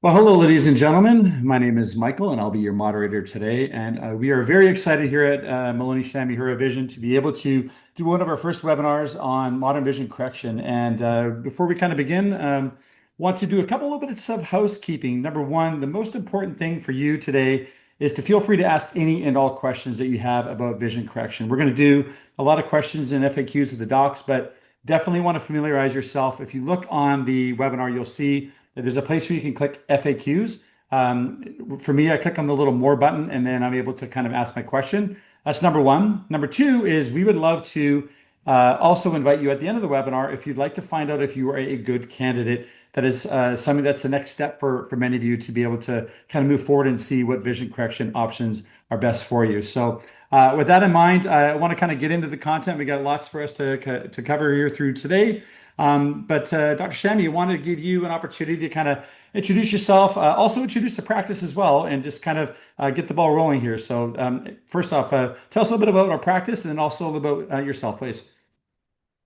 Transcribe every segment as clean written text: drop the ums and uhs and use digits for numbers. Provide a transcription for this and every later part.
Well, hello, ladies and gentlemen. My name is Michael, and I'll be your moderator today. And we are very excited here at Maloney-Shamie-Hura Vision to be able to do one of our first webinars on modern vision correction. And before we kind of begin, want to do a couple of bits of housekeeping. Number one, the most important thing for you today is to feel free to ask any and all questions that you have about vision correction. We're going to do a lot of questions and FAQs with the docs, but definitely want to familiarize yourself. If you look on the webinar, you'll see there's a place where you can click FAQs. For me, I click on the little more button and then I'm able to kind of ask my question. That's number one. Number two is we would love to also invite you at the end of the webinar if you'd like to find out if you are a good candidate. That is something that's the next step for many of you to be able to kind of move forward and see what vision correction options are best for you. So with that in mind, I want to kind of get into the content. We got lots for us to cover here through today. But Dr. Shamie, I wanted to give you an opportunity to kind of introduce yourself, also introduce the practice as well, and just kind of get the ball rolling here. So first off, tell us a little bit about our practice and then also a little bit about yourself, please.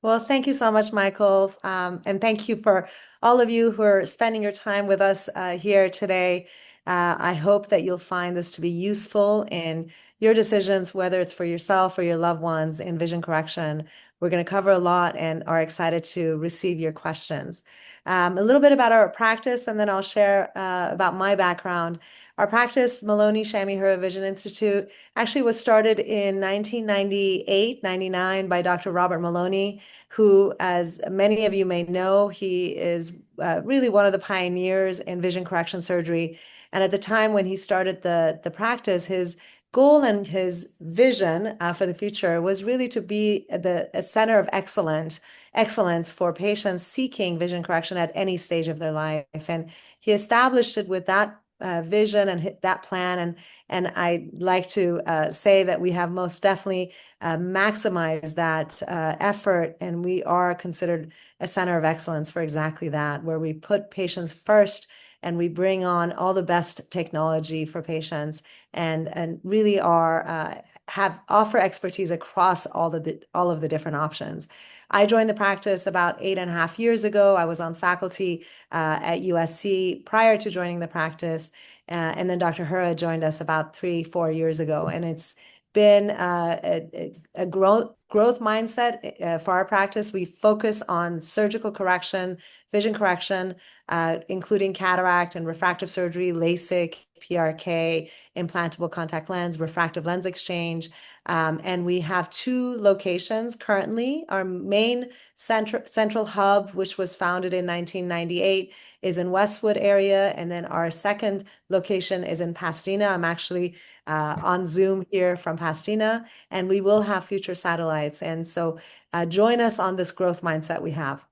Well, thank you so much, Michael. And thank you for all of you who are spending your time with us here today. I hope that you'll find this to be useful in your decisions, whether it's for yourself or your loved ones in vision correction. We're going to cover a lot and are excited to receive your questions. A little bit about our practice, and then I'll share about my background. Our practice, Maloney-Shamie-Hura Vision Institute, actually was started in 1998, 99 by Dr. Robert Maloney, who, as many of you may know, he is really one of the pioneers in vision correction surgery. And at the time when he started the practice, his goal and his vision for the future was really to be a center of excellence for patients seeking vision correction at any stage of their life. And he established it with that vision and that plan. And I'd like to say that we have most definitely maximized that effort, and we are considered a center of excellence for exactly that, where we put patients first and we bring on all the best technology for patients and really are offer expertise across all of the different options. I joined the practice about 8.5 years ago. I was on faculty at USC prior to joining the practice. And then Dr. Hura joined us about 3-4 years ago. And it's been a growth mindset for our practice. We focus on surgical correction, vision correction, including cataract and refractive surgery, LASIK, PRK, implantable contact lens, refractive lens exchange. And we have 2 locations currently. Our main central hub, which was founded in 1998, is in Westwood area. And then our second location is in Pasadena. I'm actually on Zoom here from Pasadena, and we will have future satellites. And so join us on this growth mindset we have.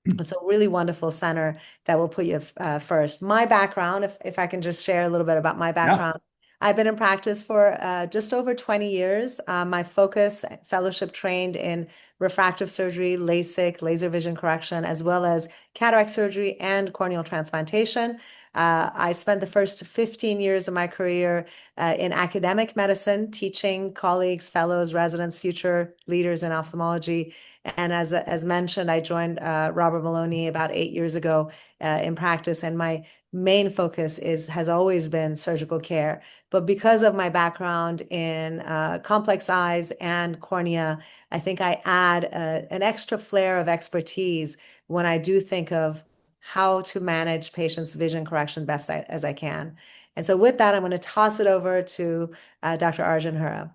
It's a really wonderful center that will put you first. My background, if I can just share a little bit about my Yeah. background. I've been in practice for just over 20 years. My focus, fellowship trained in refractive surgery, LASIK, laser vision correction, as well as cataract surgery and corneal transplantation. I spent the first 15 years of my career in academic medicine, teaching colleagues, fellows, residents, future leaders in ophthalmology. And as mentioned, I joined Robert Maloney about 8 years ago in practice, and my main focus has always been surgical care. But because of my background in complex eyes and cornea, I think I add an extra flair of expertise when I do think of how to manage patients' vision correction best as I can. And so with that, I'm going to toss it over to Dr. Arjan Hura.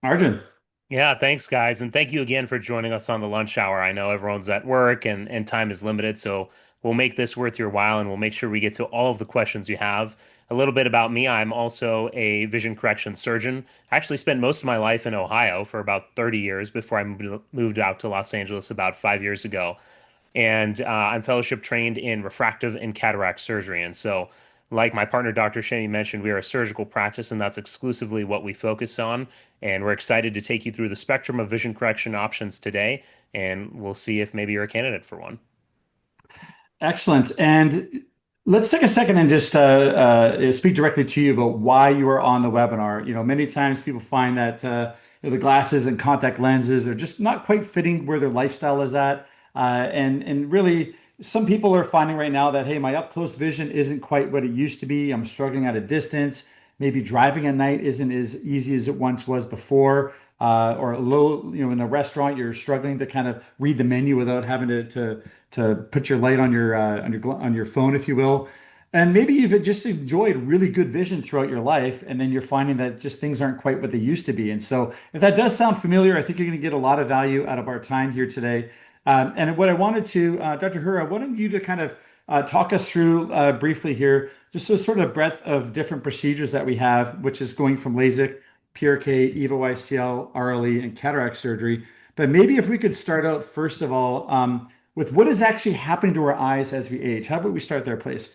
Arjun. Yeah, thanks, guys. And thank you again for joining us on the lunch hour. I know everyone's at work and time is limited, so we'll make this worth your while and we'll make sure we get to all of the questions you have. A little bit about me. I'm also a vision correction surgeon. I actually spent most of my life in Ohio for about 30 years before I moved out to Los Angeles about 5 years ago. And I'm fellowship trained in refractive and cataract surgery. And so, like my partner, Dr. Shamie mentioned, we are a surgical practice, and that's exclusively what we focus on. And we're excited to take you through the spectrum of vision correction options today, and we'll see if maybe you're a candidate for one. Excellent. And let's take a second and just speak directly to you about why you are on the webinar. Many times people find that the glasses and contact lenses are just not quite fitting where their lifestyle is at. And really, some people are finding right now that, hey, my up close vision isn't quite what it used to be. I'm struggling at a distance. Maybe driving at night isn't as easy as it once was before. Or low, in a restaurant, you're struggling to kind of read the menu without having to put your light on your phone, if you will. And maybe you've just enjoyed really good vision throughout your life, and then you're finding that just things aren't quite what they used to be. And so, if that does sound familiar, I think you're going to get a lot of value out of our time here today. And what I wanted to, Dr. Hura, I wanted you to kind of talk us through briefly here, just a sort of breadth of different procedures that we have, which is going from LASIK, PRK, EVO ICL, RLE, and cataract surgery. But maybe if we could start out, first of all, with what is actually happening to our eyes as we age. How about we start there, please?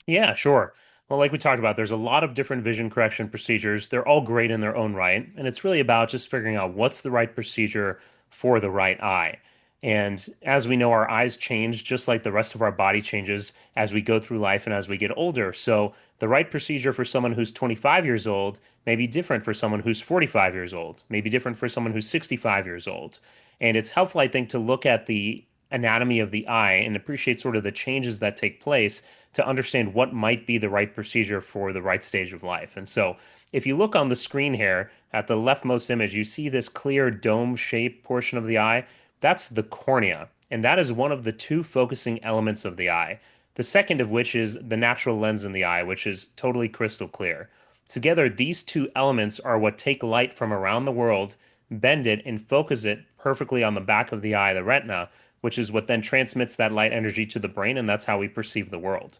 Yeah, sure. Well, like we talked about, there's a lot of different vision correction procedures. They're all great in their own right. And it's really about just figuring out what's the right procedure for the right eye. And as we know, our eyes change just like the rest of our body changes as we go through life and as we get older. So the right procedure for someone who's 25 years old may be different for someone who's 45 years old, may be different for someone who's 65 years old. And it's helpful, I think, to look at the anatomy of the eye and appreciate sort of the changes that take place to understand what might be the right procedure for the right stage of life. And so, if you look on the screen here at the leftmost image, you see this clear dome shaped portion of the eye. That's the cornea, and that is one of the two focusing elements of the eye. The second of which is the natural lens in the eye, which is totally crystal clear. Together, these two elements are what take light from around the world, bend it, and focus it perfectly on the back of the eye, the retina, which is what then transmits that light energy to the brain, and that's how we perceive the world.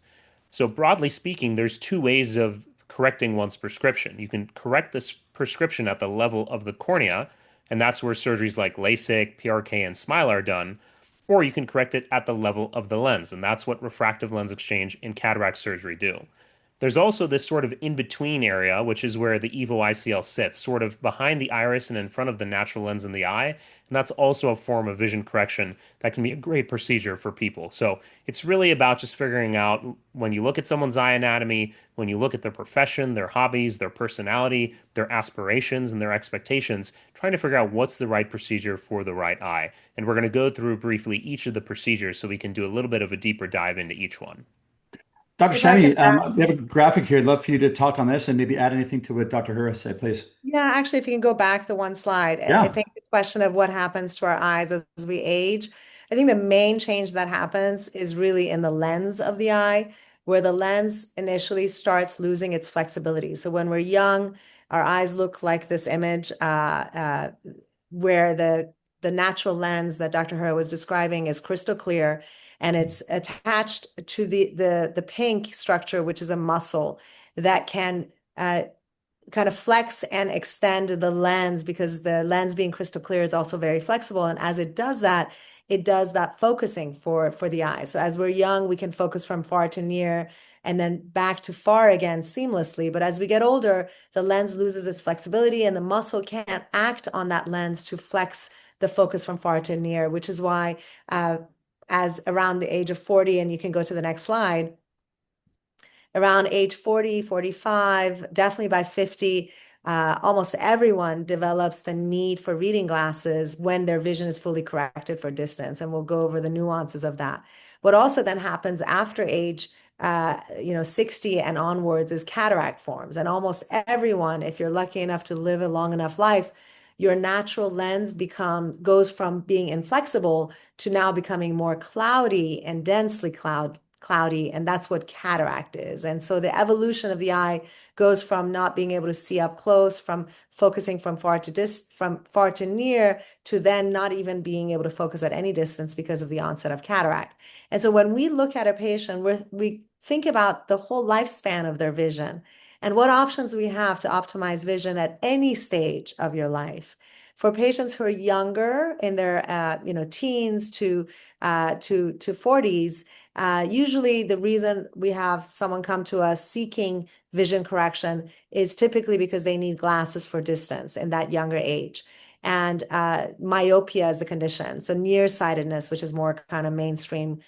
So, broadly speaking, there's two ways of correcting one's prescription. You can correct this prescription at the level of the cornea, and that's where surgeries like LASIK, PRK, and SMILE are done, or you can correct it at the level of the lens, and that's what refractive lens exchange and cataract surgery do. There's also this sort of in-between area, which is where the EVO ICL sits, sort of behind the iris and in front of the natural lens in the eye. And that's also a form of vision correction that can be a great procedure for people. So it's really about just figuring out when you look at someone's eye anatomy, when you look at their profession, their hobbies, their personality, their aspirations, and their expectations, trying to figure out what's the right procedure for the right eye. And we're going to go through briefly each of the procedures so we can do a little bit of a deeper dive into each one. Dr. If I could Shamie, we have a graphic here. I'd love for you to talk on this and maybe add anything to what Dr. Hura said, please. Yeah, actually, if you can go back the one slide, I Yeah. think the question of what happens to our eyes as we age, I think the main change that happens is really in the lens of the eye, where the lens initially starts losing its flexibility. So when we're young, our eyes look like this image where the natural lens that Dr. Hura was describing is crystal clear, and it's attached to the pink structure, which is a muscle that can kind of flex and extend the lens, because the lens being crystal clear is also very flexible. And as it does that focusing for the eye. So as we're young, we can focus from far to near and then back to far again seamlessly. But as we get older, the lens loses its flexibility and the muscle can't act on that lens to flex the focus from far to near, which is why as around the age of 40, and you can go to the next slide, around age 40, 45, definitely by 50, almost everyone develops the need for reading glasses when their vision is fully corrected for distance. And we'll go over the nuances of that. What also then happens after age 60 and onwards is cataract forms. And almost everyone, if you're lucky enough to live a long enough life, your natural lens goes from being inflexible to now becoming more cloudy and densely cloudy, and that's what cataract is. And so the evolution of the eye goes from not being able to see up close, from focusing from far to near, to then not even being able to focus at any distance because of the onset of cataract. And so when we look at a patient, we think about the whole lifespan of their vision and what options we have to optimize vision at any stage of your life. For patients who are younger in their teens to 40s, usually the reason we have someone come to us seeking vision correction is typically because they need glasses for distance in that younger age. And myopia is the condition. So nearsightedness, which is more kind of mainstream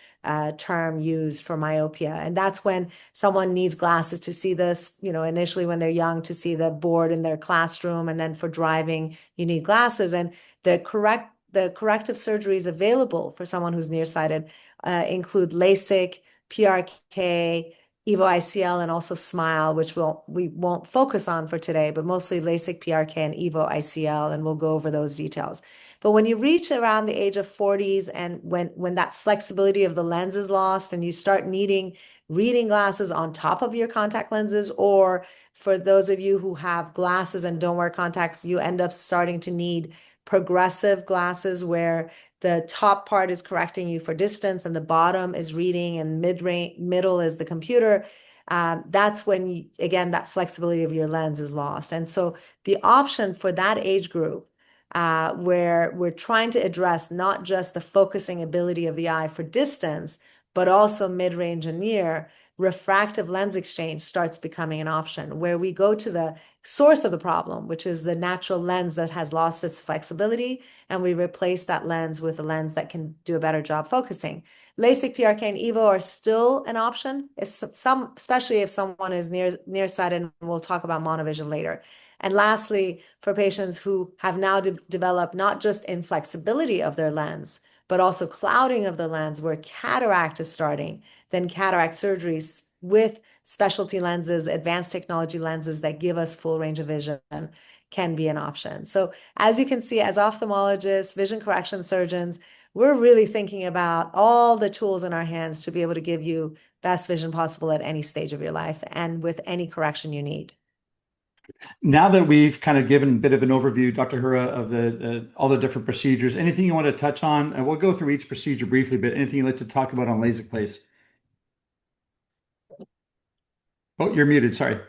term used for myopia. And that's when someone needs glasses to see this, initially when they're young, to see the board in their classroom. And then for driving, you need glasses. And the correct the corrective surgeries available for someone who's nearsighted include LASIK, PRK, EVO ICL, and also SMILE, which we won't focus on for today, but mostly LASIK, PRK, and EVO ICL, and we'll go over those details. But when you reach around the age of 40s and when that flexibility of the lens is lost and you start needing reading glasses on top of your contact lenses, or for those of you who have glasses and don't wear contacts, you end up starting to need progressive glasses where the top part is correcting you for distance and the bottom is reading and middle is the computer. That's when, again, that flexibility of your lens is lost. And so the option for that age group, where we're trying to address not just the focusing ability of the eye for distance, but also mid-range and near, refractive lens exchange starts becoming an option, where we go to the source of the problem, which is the natural lens that has lost its flexibility, and we replace that lens with a lens that can do a better job focusing. LASIK, PRK, and EVO are still an option, especially if someone is nearsighted, and we'll talk about monovision later. And lastly, for patients who have now developed not just inflexibility of their lens, but also clouding of the lens where cataract is starting, then cataract surgeries with specialty lenses, advanced technology lenses that give us full range of vision can be an option. So as you can see, as ophthalmologists, vision correction surgeons, we're really thinking about all the tools in our hands to be able to give you best vision possible at any stage of your life and with any correction you need. Now that we've kind of given a bit of an overview, Dr. Hura, of the all the different procedures, anything you want to touch on? And we'll go through each procedure briefly, but anything you'd like to talk about on LASIK, please? Oh, you're muted. Sorry.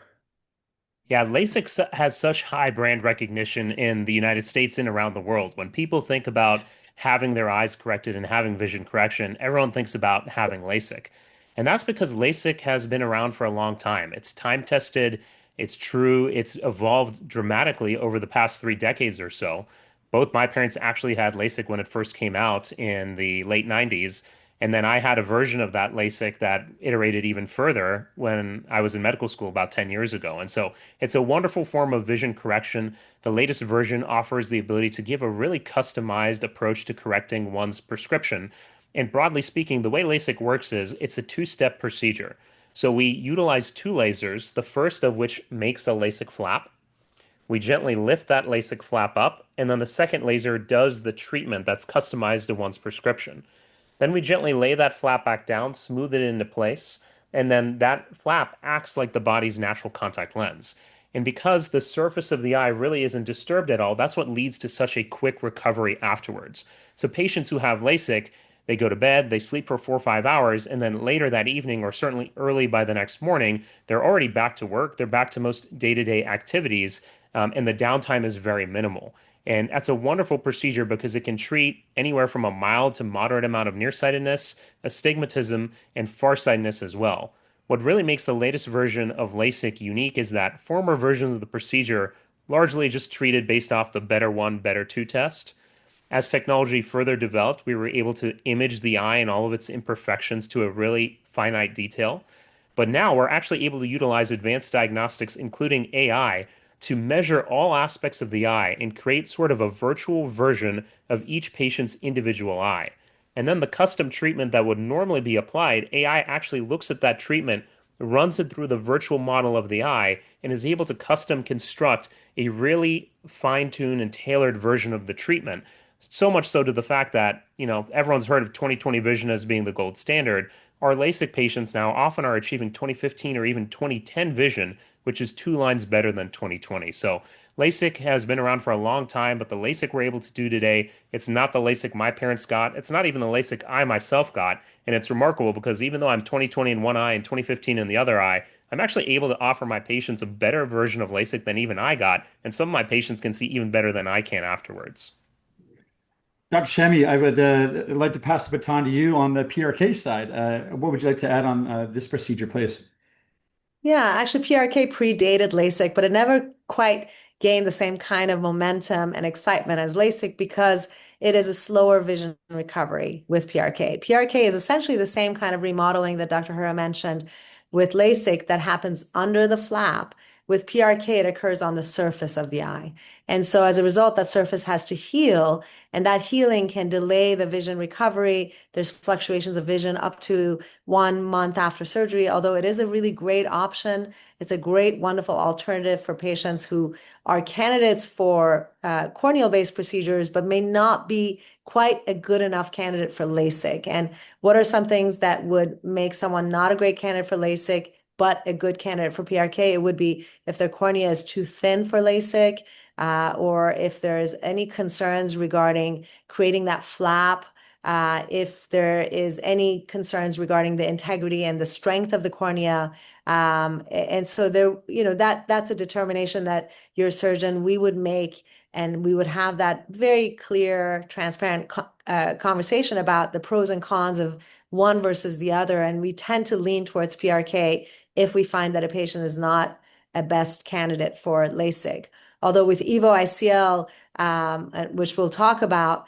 Yeah, LASIK has such high brand recognition in the United States and around the world. When people think about having their eyes corrected and having vision correction, everyone thinks about having LASIK. And that's because LASIK has been around for a long time. It's time tested, it's true, it's evolved dramatically over the past 3 decades or so. Both my parents actually had LASIK when it first came out in the late 90s. And then I had a version of that LASIK that iterated even further when I was in medical school about 10 years ago. And so it's a wonderful form of vision correction. The latest version offers the ability to give a really customized approach to correcting one's prescription. And broadly speaking, the way LASIK works is it's a two-step procedure. So we utilize two lasers, the first of which makes a LASIK flap. We gently lift that LASIK flap up, and then the second laser does the treatment that's customized to one's prescription. Then we gently lay that flap back down, smooth it into place, and then that flap acts like the body's natural contact lens. And because the surface of the eye really isn't disturbed at all, that's what leads to such a quick recovery afterwards. So patients who have LASIK, they go to bed, they sleep for 4 or 5 hours, and then later that evening, or certainly early by the next morning, they're already back to work, they're back to most day-to-day activities, and the downtime is very minimal. And that's a wonderful procedure because it can treat anywhere from a mild to moderate amount of nearsightedness, astigmatism, and farsightedness as well. What really makes the latest version of LASIK unique is that former versions of the procedure largely just treated based off the better one, better two test. As technology further developed, we were able to image the eye and all of its imperfections to a really finite detail. But now we're actually able to utilize advanced diagnostics, including AI, to measure all aspects of the eye and create sort of a virtual version of each patient's individual eye. And then the custom treatment that would normally be applied, AI actually looks at that treatment, runs it through the virtual model of the eye, and is able to custom construct a really fine-tuned and tailored version of the treatment. So much so to the fact that, everyone's heard of 20/20 vision as being the gold standard. Our LASIK patients now often are achieving 20/15 or even 20/10 vision, which is 2 lines better than 20/20. So LASIK has been around for a long time, but the LASIK we're able to do today, it's not the LASIK my parents got. It's not even the LASIK I myself got. And it's remarkable because even though I'm 20/20 in one eye and 20/15 in the other eye, I'm actually able to offer my patients a better version of LASIK than even I got. And some of my patients can see even better than I can afterwards. Dr. Shamie, I would like to pass the baton to you on the PRK side. What would you like to add on this procedure, please? Yeah, actually, PRK predated LASIK, but it never quite gained the same kind of momentum and excitement as LASIK because it is a slower vision recovery with PRK. PRK is essentially the same kind of remodeling that Dr. Hura mentioned with LASIK that happens under the flap, With PRK, it occurs on the surface of the eye. And so as a result, that surface has to heal, and that healing can delay the vision recovery. There's fluctuations of vision up to 1 month after surgery, although it is a really great option. It's a great, wonderful alternative for patients who are candidates for corneal-based procedures, but may not be quite a good enough candidate for LASIK. And what are some things that would make someone not a great candidate for LASIK, but a good candidate for PRK? It would be if their cornea is too thin for LASIK, or if there's any concerns regarding creating that flap, if there is any concerns regarding the integrity and the strength of the cornea. And so there, that's a determination that your surgeon, we would make, and we would have that very clear, transparent conversation about the pros and cons of one versus the other. And we tend to lean towards PRK if we find that a patient is not a best candidate for LASIK. Although with EVO ICL, which we'll talk about,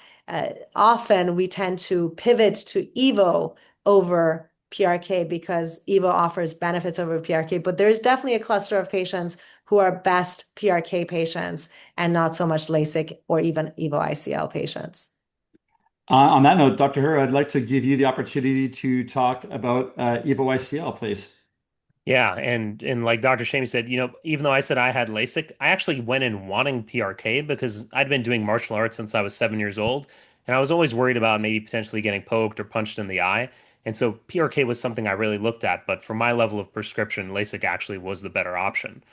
often we tend to pivot to EVO over PRK because EVO offers benefits over PRK, but there's definitely a cluster of patients who are best PRK patients and not so much LASIK or even EVO ICL patients. On that note, Dr. Hura, I'd like to give you the opportunity to talk about EVO ICL, please. Yeah, and like Dr. Shamie said, even though I said I had LASIK, I actually went in wanting PRK because I'd been doing martial arts since I was 7 years old, and I was always worried about maybe potentially getting poked or punched in the eye. And so PRK was something I really looked at, but for my level of prescription, LASIK actually was the better option.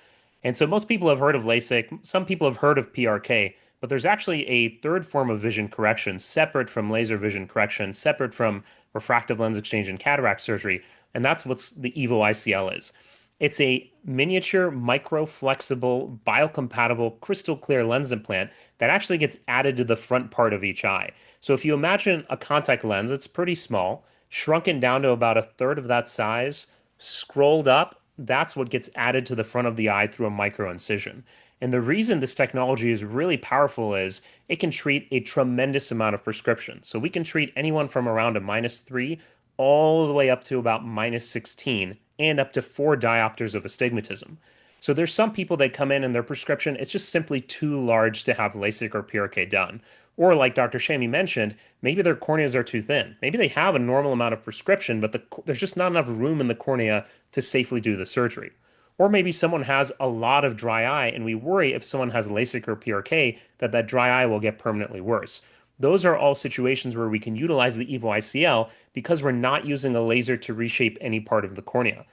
And so most people have heard of LASIK, some people have heard of PRK, but there's actually a third form of vision correction separate from laser vision correction, separate from refractive lens exchange and cataract surgery, and that's what the EVO ICL is. It's a miniature, micro, flexible, biocompatible, crystal clear lens implant that actually gets added to the front part of each eye. So if you imagine a contact lens, it's pretty small, shrunken down to about a third of that size, scrolled up, that's what gets added to the front of the eye through a micro incision. And the reason this technology is really powerful is it can treat a tremendous amount of prescription. So we can treat anyone from around a -3 all the way up to about -16 and up to 4 diopters of astigmatism. So there's some people that come in and their prescription, it's just simply too large to have LASIK or PRK done. Or like Dr. Shamie mentioned, maybe their corneas are too thin. Maybe they have a normal amount of prescription, but there's just not enough room in the cornea to safely do the surgery. Or maybe someone has a lot of dry eye, and we worry if someone has LASIK or PRK that that dry eye will get permanently worse. Those are all situations where we can utilize the EVO ICL because we're not using a laser to reshape any part of the cornea.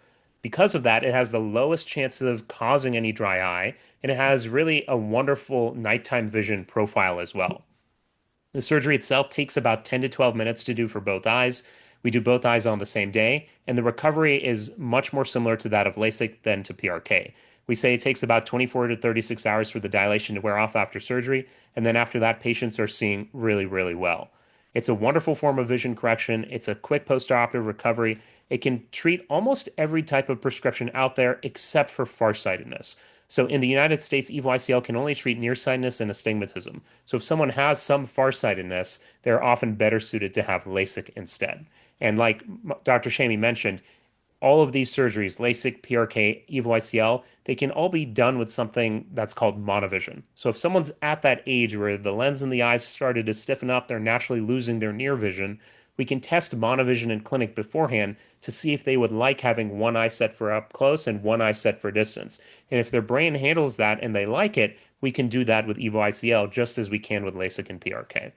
Because of that, it has the lowest chances of causing any dry eye, and it has really a wonderful nighttime vision profile as well. The surgery itself takes about 10 to 12 minutes to do for both eyes. We do both eyes on the same day, and the recovery is much more similar to that of LASIK than to PRK. We say it takes about 24 to 36 hours for the dilation to wear off after surgery, and then after that, patients are seeing really, really well. It's a wonderful form of vision correction. It's a quick postoperative recovery. It can treat almost every type of prescription out there except for farsightedness. So in the United States, EVO ICL can only treat nearsightedness and astigmatism. So if someone has some farsightedness, they're often better suited to have LASIK instead. And like Dr. Shamie mentioned, all of these surgeries, LASIK, PRK, EVO ICL, they can all be done with something that's called monovision. So if someone's at that age where the lens in the eyes started to stiffen up, they're naturally losing their near vision, we can test monovision in clinic beforehand to see if they would like having one eye set for up close and one eye set for distance. And if their brain handles that and they like it, we can do that with EVO ICL just as we can with LASIK and PRK. If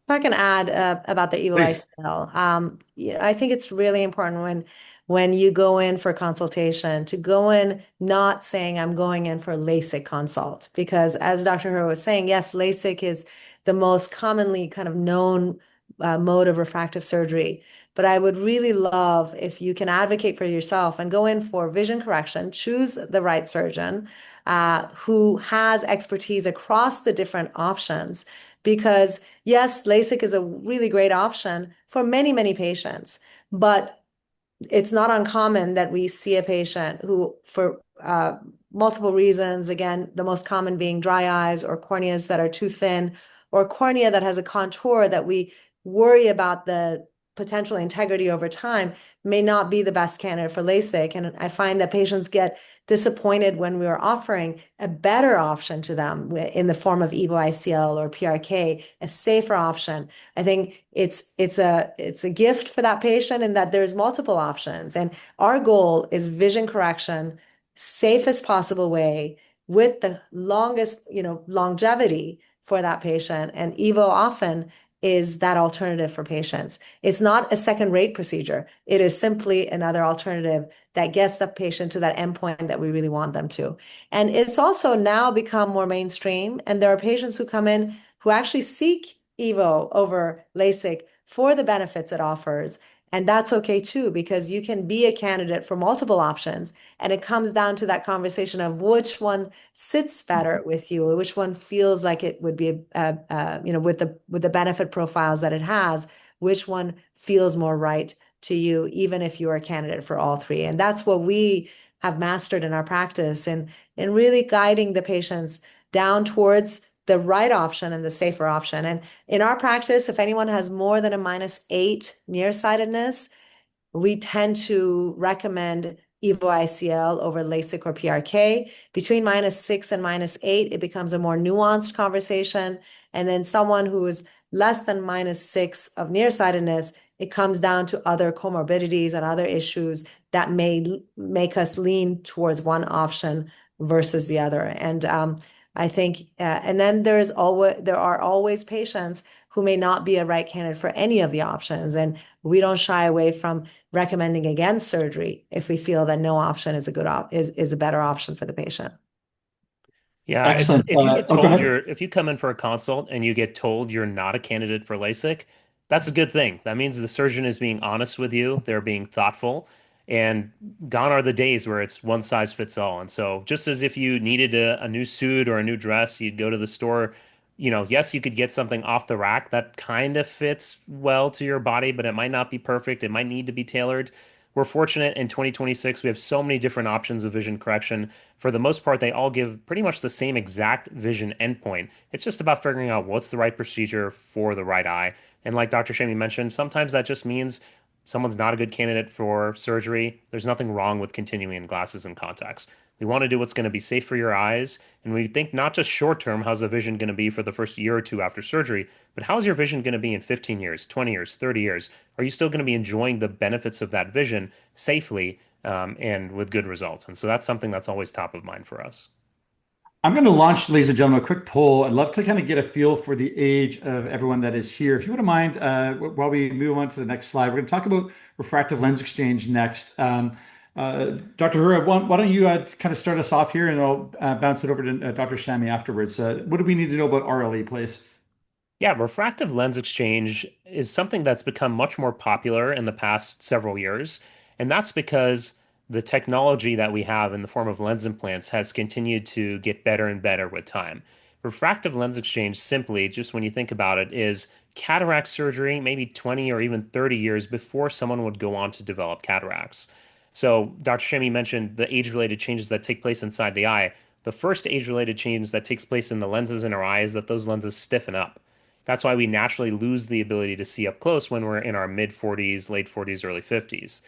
I can add about the EVO Please. ICL, I think it's really important when you go in for consultation to go in not saying I'm going in for LASIK consult, because as Dr. Hura was saying, yes, LASIK is the most commonly kind of known mode of refractive surgery. But I would really love if you can advocate for yourself and go in for vision correction, choose the right surgeon who has expertise across the different options. Because yes, LASIK is a really great option for many, many patients, but it's not uncommon that we see a patient who, for multiple reasons, again, the most common being dry eyes or corneas that are too thin, or cornea that has a contour that we worry about the potential integrity over time may not be the best candidate for LASIK. And I find that patients get disappointed when we are offering a better option to them in the form of EVO ICL or PRK, a safer option. I think it's a gift for that patient in that there's multiple options. And our goal is vision correction, safest possible way with the longest, longevity for that patient. And EVO often is that alternative for patients. It's not a second-rate procedure. It is simply another alternative that gets the patient to that endpoint that we really want them to. And it's also now become more mainstream. And there are patients who come in who actually seek EVO over LASIK for the benefits it offers. And that's okay too, because you can be a candidate for multiple options. And it comes down to that conversation of which one sits better with you, or which one feels like it would be, with the benefit profiles that it has, which one feels more right to you, even if you are a candidate for all three. And that's what we have mastered in our practice and in really guiding the patients down towards the right option and the safer option. And in our practice, if anyone has more than a -8 nearsightedness, we tend to recommend EVO ICL over LASIK or PRK. Between -6 and -8, it becomes a more nuanced conversation. And then someone who is less than -6 of nearsightedness, it comes down to other comorbidities and other issues that may make us lean towards one option versus the other. And I think, and then there are always patients who may not be a right candidate for any of the options, and we don't shy away from recommending against surgery if we feel that no option is a better option for the patient. Yeah, it's Excellent. if you get Oh, go told ahead. if you come in for a consult and you get told you're not a candidate for LASIK, that's a good thing. That means the surgeon is being honest with you, they're being thoughtful, and gone are the days where it's one size fits all. And so just as if you needed a new suit or a new dress, you'd go to the store, yes, you could get something off the rack that kind of fits well to your body, but it might not be perfect. It might need to be tailored. We're fortunate in 2026, we have so many different options of vision correction. For the most part, they all give pretty much the same exact vision endpoint. It's just about figuring out what's the right procedure for the right eye. And like Dr. Shamie mentioned, sometimes that just means someone's not a good candidate for surgery. There's nothing wrong with continuing in glasses and contacts. We want to do what's going to be safe for your eyes. And we think not just short term, how's the vision going to be for the first year or two after surgery, but how's your vision going to be in 15 years, 20 years, 30 years? Are you still going to be enjoying the benefits of that vision safely and with good results? And so that's something that's always top of mind for us. I'm going to launch, ladies and gentlemen, a quick poll. I'd love to kind of get a feel for the age of everyone that is here. If you wouldn't mind, while we move on to the next slide, we're going to talk about refractive lens exchange next. Dr. Hura, why don't you kind of start us off here, and I'll bounce it over to Dr. Shamie afterwards. What do we need to know about RLE, please? Yeah, refractive lens exchange is something that's become much more popular in the past several years. And that's because the technology that we have in the form of lens implants has continued to get better and better with time. Refractive lens exchange, simply, just when you think about it, is cataract surgery maybe 20 or even 30 years before someone would go on to develop cataracts. So, Dr. Shamie mentioned the age-related changes that take place inside the eye. The first age-related change that takes place in the lenses in our eye is that those lenses stiffen up. That's why we naturally lose the ability to see up close when we're in our mid 40s, late 40s, early 50s.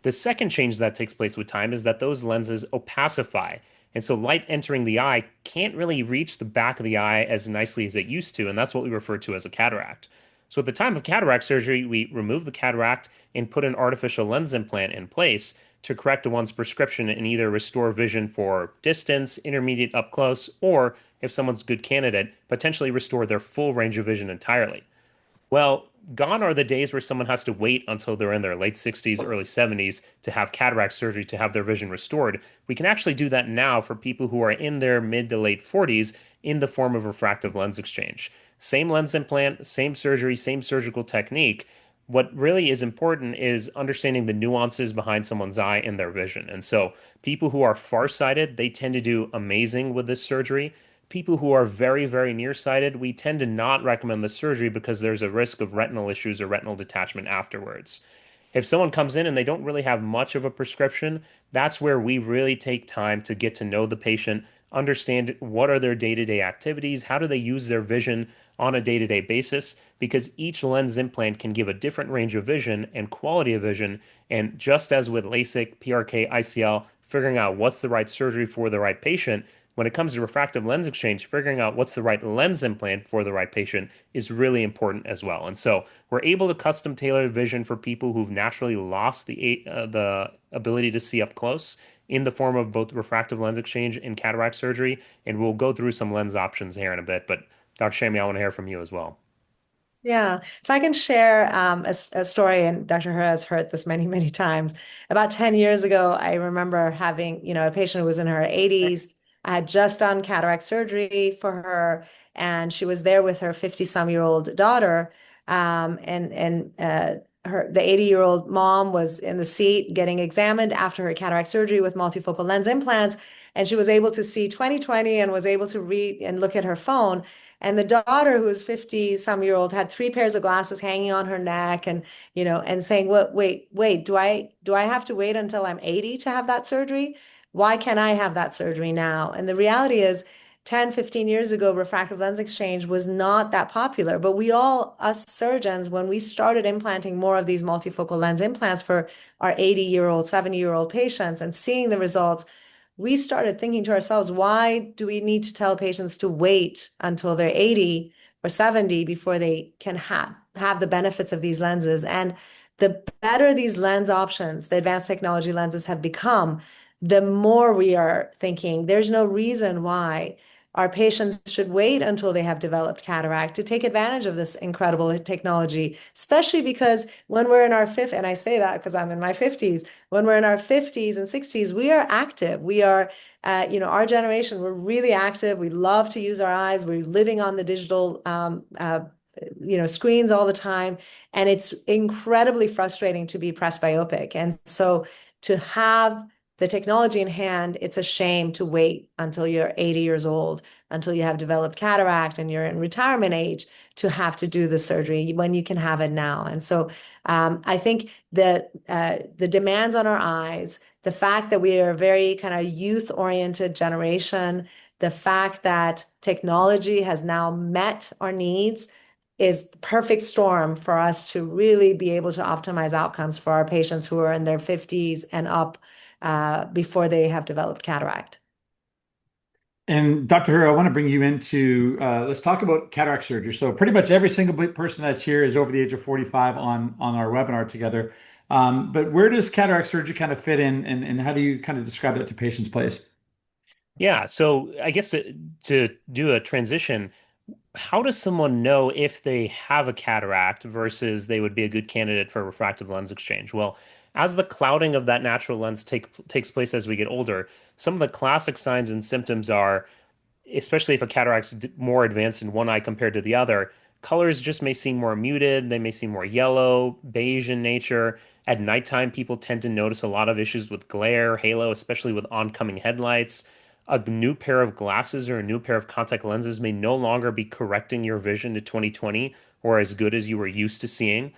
The second change that takes place with time is that those lenses opacify. And so light entering the eye can't really reach the back of the eye as nicely as it used to. And that's what we refer to as a cataract. So at the time of cataract surgery, we remove the cataract and put an artificial lens implant in place to correct one's prescription and either restore vision for distance, intermediate, up close, or if someone's a good candidate, potentially restore their full range of vision entirely. Well, gone are the days where someone has to wait until they're in their late 60s, early 70s to have cataract surgery to have their vision restored. We can actually do that now for people who are in their mid to late 40s in the form of refractive lens exchange. Same lens implant, same surgery, same surgical technique. What really is important is understanding the nuances behind someone's eye and their vision. And so, people who are farsighted, they tend to do amazing with this surgery. People who are very, very nearsighted, we tend to not recommend the surgery because there's a risk of retinal issues or retinal detachment afterwards. If someone comes in and they don't really have much of a prescription, that's where we really take time to get to know the patient, understand what are their day-to-day activities, how do they use their vision on a day-to-day basis, because each lens implant can give a different range of vision and quality of vision. And just as with LASIK, PRK, ICL, figuring out what's the right surgery for the right patient, when it comes to refractive lens exchange, figuring out what's the right lens implant for the right patient is really important as well. And so we're able to custom tailor vision for people who've naturally lost the ability to see up close in the form of both refractive lens exchange and cataract surgery. And we'll go through some lens options here in a bit. But Dr. Shamie, I want to hear from you as well. Yeah, if I can share a story, and Dr. Hura has heard this many, many times. About 10 years ago, I remember having, a patient who was in her 80s. I had just done cataract surgery for her, and she was there with her 50-some-year-old daughter. The 80-year-old mom was in the seat getting examined after her cataract surgery with multifocal lens implants, and she was able to see 20/20 and was able to read and look at her phone. And the daughter, who was 50-some-year-old, had three pairs of glasses hanging on her neck and, and saying, "Well, wait, do I have to wait until I'm 80 to have that surgery? Why can't I have that surgery now?" And the reality is 10, 15 years ago, refractive lens exchange was not that popular, but we all, us surgeons, when we started implanting more of these multifocal lens implants for our 80-year-old, 70-year-old patients and seeing the results, we started thinking to ourselves, why do we need to tell patients to wait until they're 80 or 70 before they can have the benefits of these lenses? And the better these lens options, the advanced technology lenses have become, the more we are thinking there's no reason why our patients should wait until they have developed cataract to take advantage of this incredible technology, especially because when we're in our fifth, and I say that because I'm in my 50s, when we're in our 50s and 60s, we are active. We are, our generation, we're really active. We love to use our eyes. We're living on the digital, screens all the time. And it's incredibly frustrating to be presbyopic. And so to have the technology in hand, it's a shame to wait until you're 80 years old, until you have developed cataract and you're in retirement age to have to do the surgery when you can have it now. And so I think that the demands on our eyes, the fact that we are a very kind of youth-oriented generation, the fact that technology has now met our needs is the perfect storm for us to really be able to optimize outcomes for our patients who are in their 50s and up before they have developed cataract. And Dr. Hura, I want to bring you into let's talk about cataract surgery. So pretty much every single person that's here is over the age of 45 on our webinar together. But where does cataract surgery kind of fit in, and how do you kind of describe it to patients, please? Yeah, so I guess to do a transition, how does someone know if they have a cataract versus they would be a good candidate for refractive lens exchange? Well, as the clouding of that natural lens takes place as we get older, some of the classic signs and symptoms are, especially if a cataract's more advanced in one eye compared to the other, colors just may seem more muted. They may seem more yellow, beige in nature. At nighttime, people tend to notice a lot of issues with glare, halo, especially with oncoming headlights. A new pair of glasses or a new pair of contact lenses may no longer be correcting your vision to 20/20 or as good as you were used to seeing.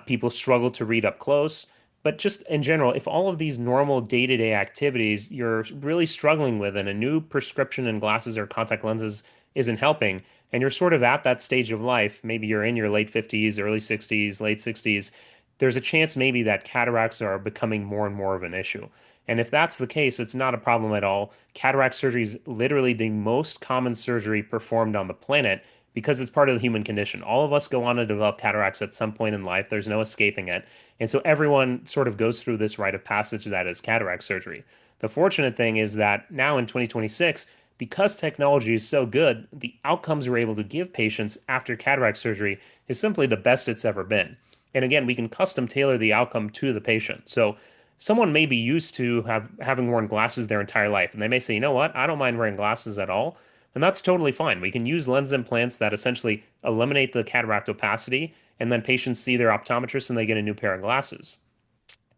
People struggle to read up close. But just in general, if all of these normal day-to-day activities you're really struggling with and a new prescription in glasses or contact lenses isn't helping, and you're sort of at that stage of life, maybe you're in your late 50s, early 60s, late 60s, there's a chance maybe that cataracts are becoming more and more of an issue. And if that's the case, it's not a problem at all. Cataract surgery is literally the most common surgery performed on the planet because it's part of the human condition. All of us go on to develop cataracts at some point in life. There's no escaping it. And so everyone sort of goes through this rite of passage that is cataract surgery. The fortunate thing is that now in 2026, because technology is so good, the outcomes we're able to give patients after cataract surgery is simply the best it's ever been. And again, we can custom tailor the outcome to the patient. So someone may be used to having worn glasses their entire life, and they may say, you know what, I don't mind wearing glasses at all. And that's totally fine. We can use lens implants that essentially eliminate the cataract opacity, and then patients see their optometrist and they get a new pair of glasses.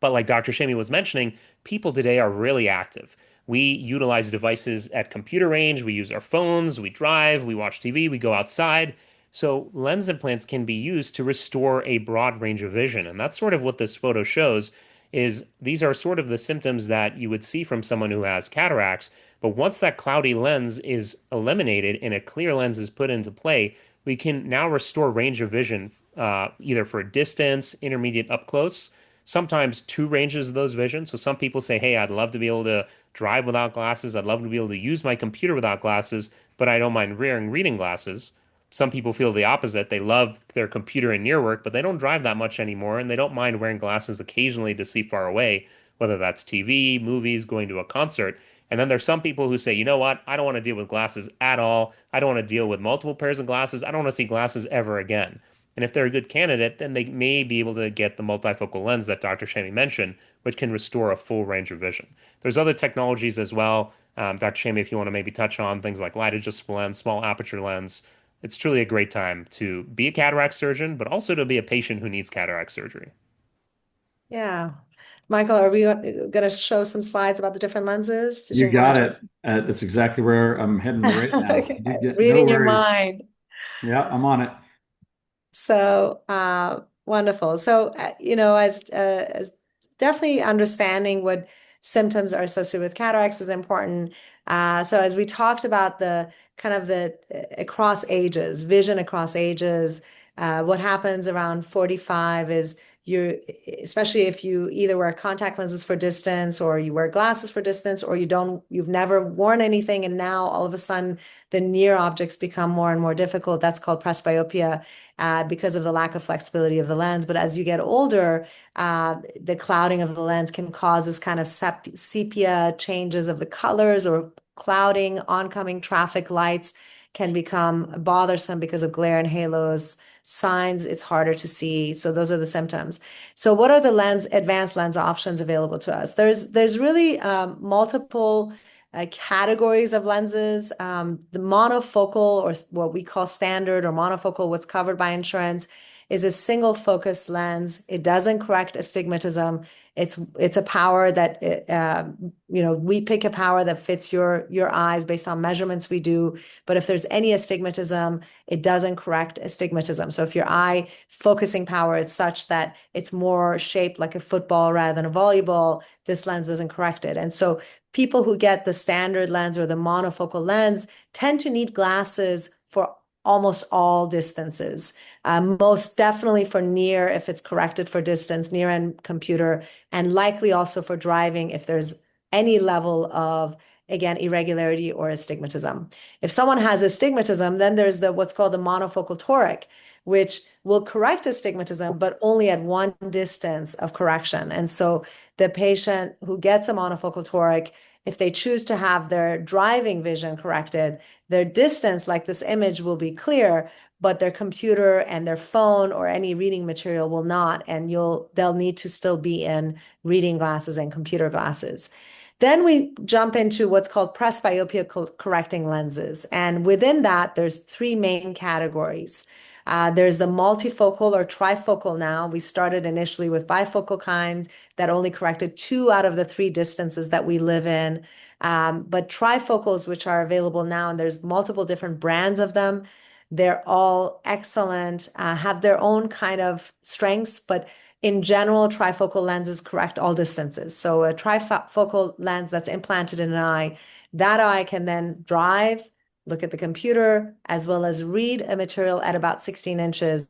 But like Dr. Shamie was mentioning, people today are really active. We utilize devices at computer range, we use our phones, we drive, we watch TV, we go outside. So lens implants can be used to restore a broad range of vision. And that's sort of what this photo shows. is these are sort of the symptoms that you would see from someone who has cataracts. But once that cloudy lens is eliminated and a clear lens is put into play, we can now restore range of vision, either for distance, intermediate, up close, sometimes two ranges of those vision. So some people say, hey, I'd love to be able to drive without glasses. I'd love to be able to use my computer without glasses, but I don't mind wearing reading glasses. Some people feel the opposite. They love their computer and near work, but they don't drive that much anymore, and they don't mind wearing glasses occasionally to see far away, whether that's TV, movies, going to a concert. And then there's some people who say, you know what? I don't want to deal with glasses at all. I don't want to deal with multiple pairs of glasses. I don't want to see glasses ever again. And if they're a good candidate, then they may be able to get the multifocal lens that Dr. Shamie mentioned, which can restore a full range of vision. There's other technologies as well. Dr. Shamie, if you want to maybe touch on things like light adjustable lens, small aperture lens, it's truly a great time to be a cataract surgeon, but also to be a patient who needs cataract surgery. Yeah. Michael, are we going to show some slides about the different lenses? Did You you want got to? it. That's exactly where I'm heading right now. Okay. You get no Reading your worries. mind. Yeah, I'm on it. So wonderful. So as definitely understanding what symptoms are associated with cataracts is important. So as we talked about the kind of the across ages, vision across ages, what happens around 45 is you, especially if you either wear contact lenses for distance or you wear glasses for distance, or you've never worn anything, and now all of a sudden the near objects become more and more difficult. That's called presbyopia, because of the lack of flexibility of the lens. But as you get older, the clouding of the lens can cause this kind of sepia changes of the colors, or clouding, oncoming traffic lights can become bothersome because of glare and halos. Signs, it's harder to see. So those are the symptoms. So what are the advanced lens options available to us? There's really multiple categories of lenses. The monofocal, or what we call standard or monofocal, what's covered by insurance, is a single focus lens. It doesn't correct astigmatism. It's a power that we pick a power that fits your eyes based on measurements we do. But if there's any astigmatism, it doesn't correct astigmatism. So if your eye focusing power is such that it's more shaped like a football rather than a volleyball, this lens doesn't correct it. And so people who get the standard lens or the monofocal lens tend to need glasses for almost all distances. Most definitely for near, if it's corrected for distance, near and computer, and likely also for driving if there's any level of, again, irregularity or astigmatism. If someone has astigmatism, then there's what's called the monofocal toric, which will correct astigmatism, but only at one distance of correction. And so the patient who gets a monofocal toric, if they choose to have their driving vision corrected, their distance, like this image, will be clear, but their computer and their phone or any reading material will not, and they'll need to still be in reading glasses and computer glasses. Then we jump into what's called presbyopia correcting lenses. And within that, there's three main categories. There's the multifocal or trifocal now. We started initially with bifocal kinds that only corrected 2 out of the 3 distances that we live in. But trifocals, which are available now, and there's multiple different brands of them, they're all excellent, have their own kind of strengths, but in general, trifocal lenses correct all distances. So a trifocal lens that's implanted in an eye, that eye can then drive, look at the computer, as well as read a material at about 16 inches,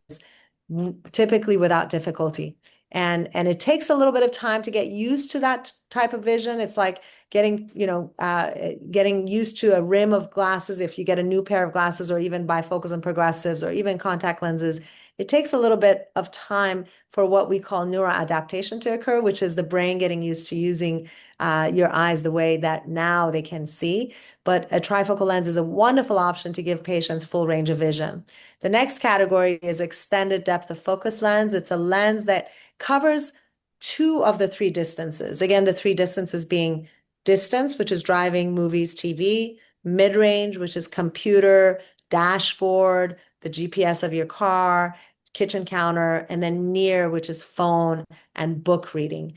typically without difficulty. And it takes a little bit of time to get used to that type of vision. It's like getting used to a rim of glasses. If you get a new pair of glasses, or even bifocals and progressives, or even contact lenses, it takes a little bit of time for what we call neuroadaptation to occur, which is the brain getting used to using your eyes the way that now they can see. But a trifocal lens is a wonderful option to give patients full range of vision. The next category is extended depth of focus lens. It's a lens that covers 2 of the 3 distances. Again, the 3 distances being distance, which is driving, movies, TV; mid-range, which is computer, dashboard, the GPS of your car, kitchen counter; and then near, which is phone and book reading.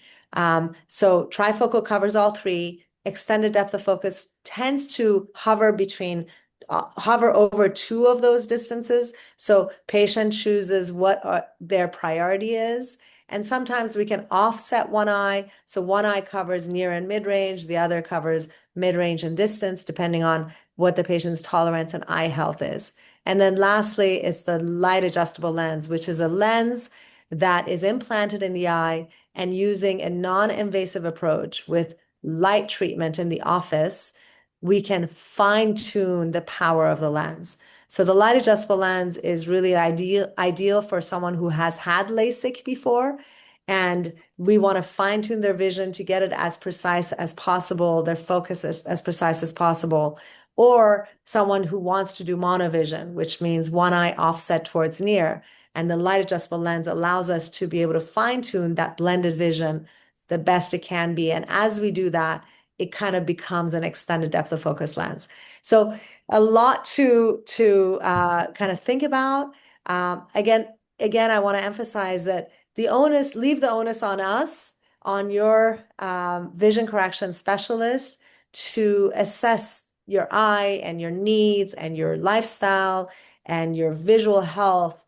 So trifocal covers all 3. Extended depth of focus tends to hover over 2 of those distances. So patient chooses what their priority is. And sometimes we can offset one eye. So one eye covers near and mid-range, the other covers mid-range and distance, depending on what the patient's tolerance and eye health is. And then lastly, it's the light adjustable lens, which is a lens that is implanted in the eye, and using a non-invasive approach with light treatment in the office, we can fine-tune the power of the lens. So the light adjustable lens is really ideal for someone who has had LASIK before, and we want to fine-tune their vision to get it as precise as possible, their focus as precise as possible, or someone who wants to do monovision, which means one eye offset towards near. And the light adjustable lens allows us to be able to fine-tune that blended vision the best it can be. And as we do that, it kind of becomes an extended depth of focus lens. So a lot to kind of think about. Again, I want to emphasize that leave the onus on us, on your vision correction specialist, to assess your eye and your needs and your lifestyle and your visual health,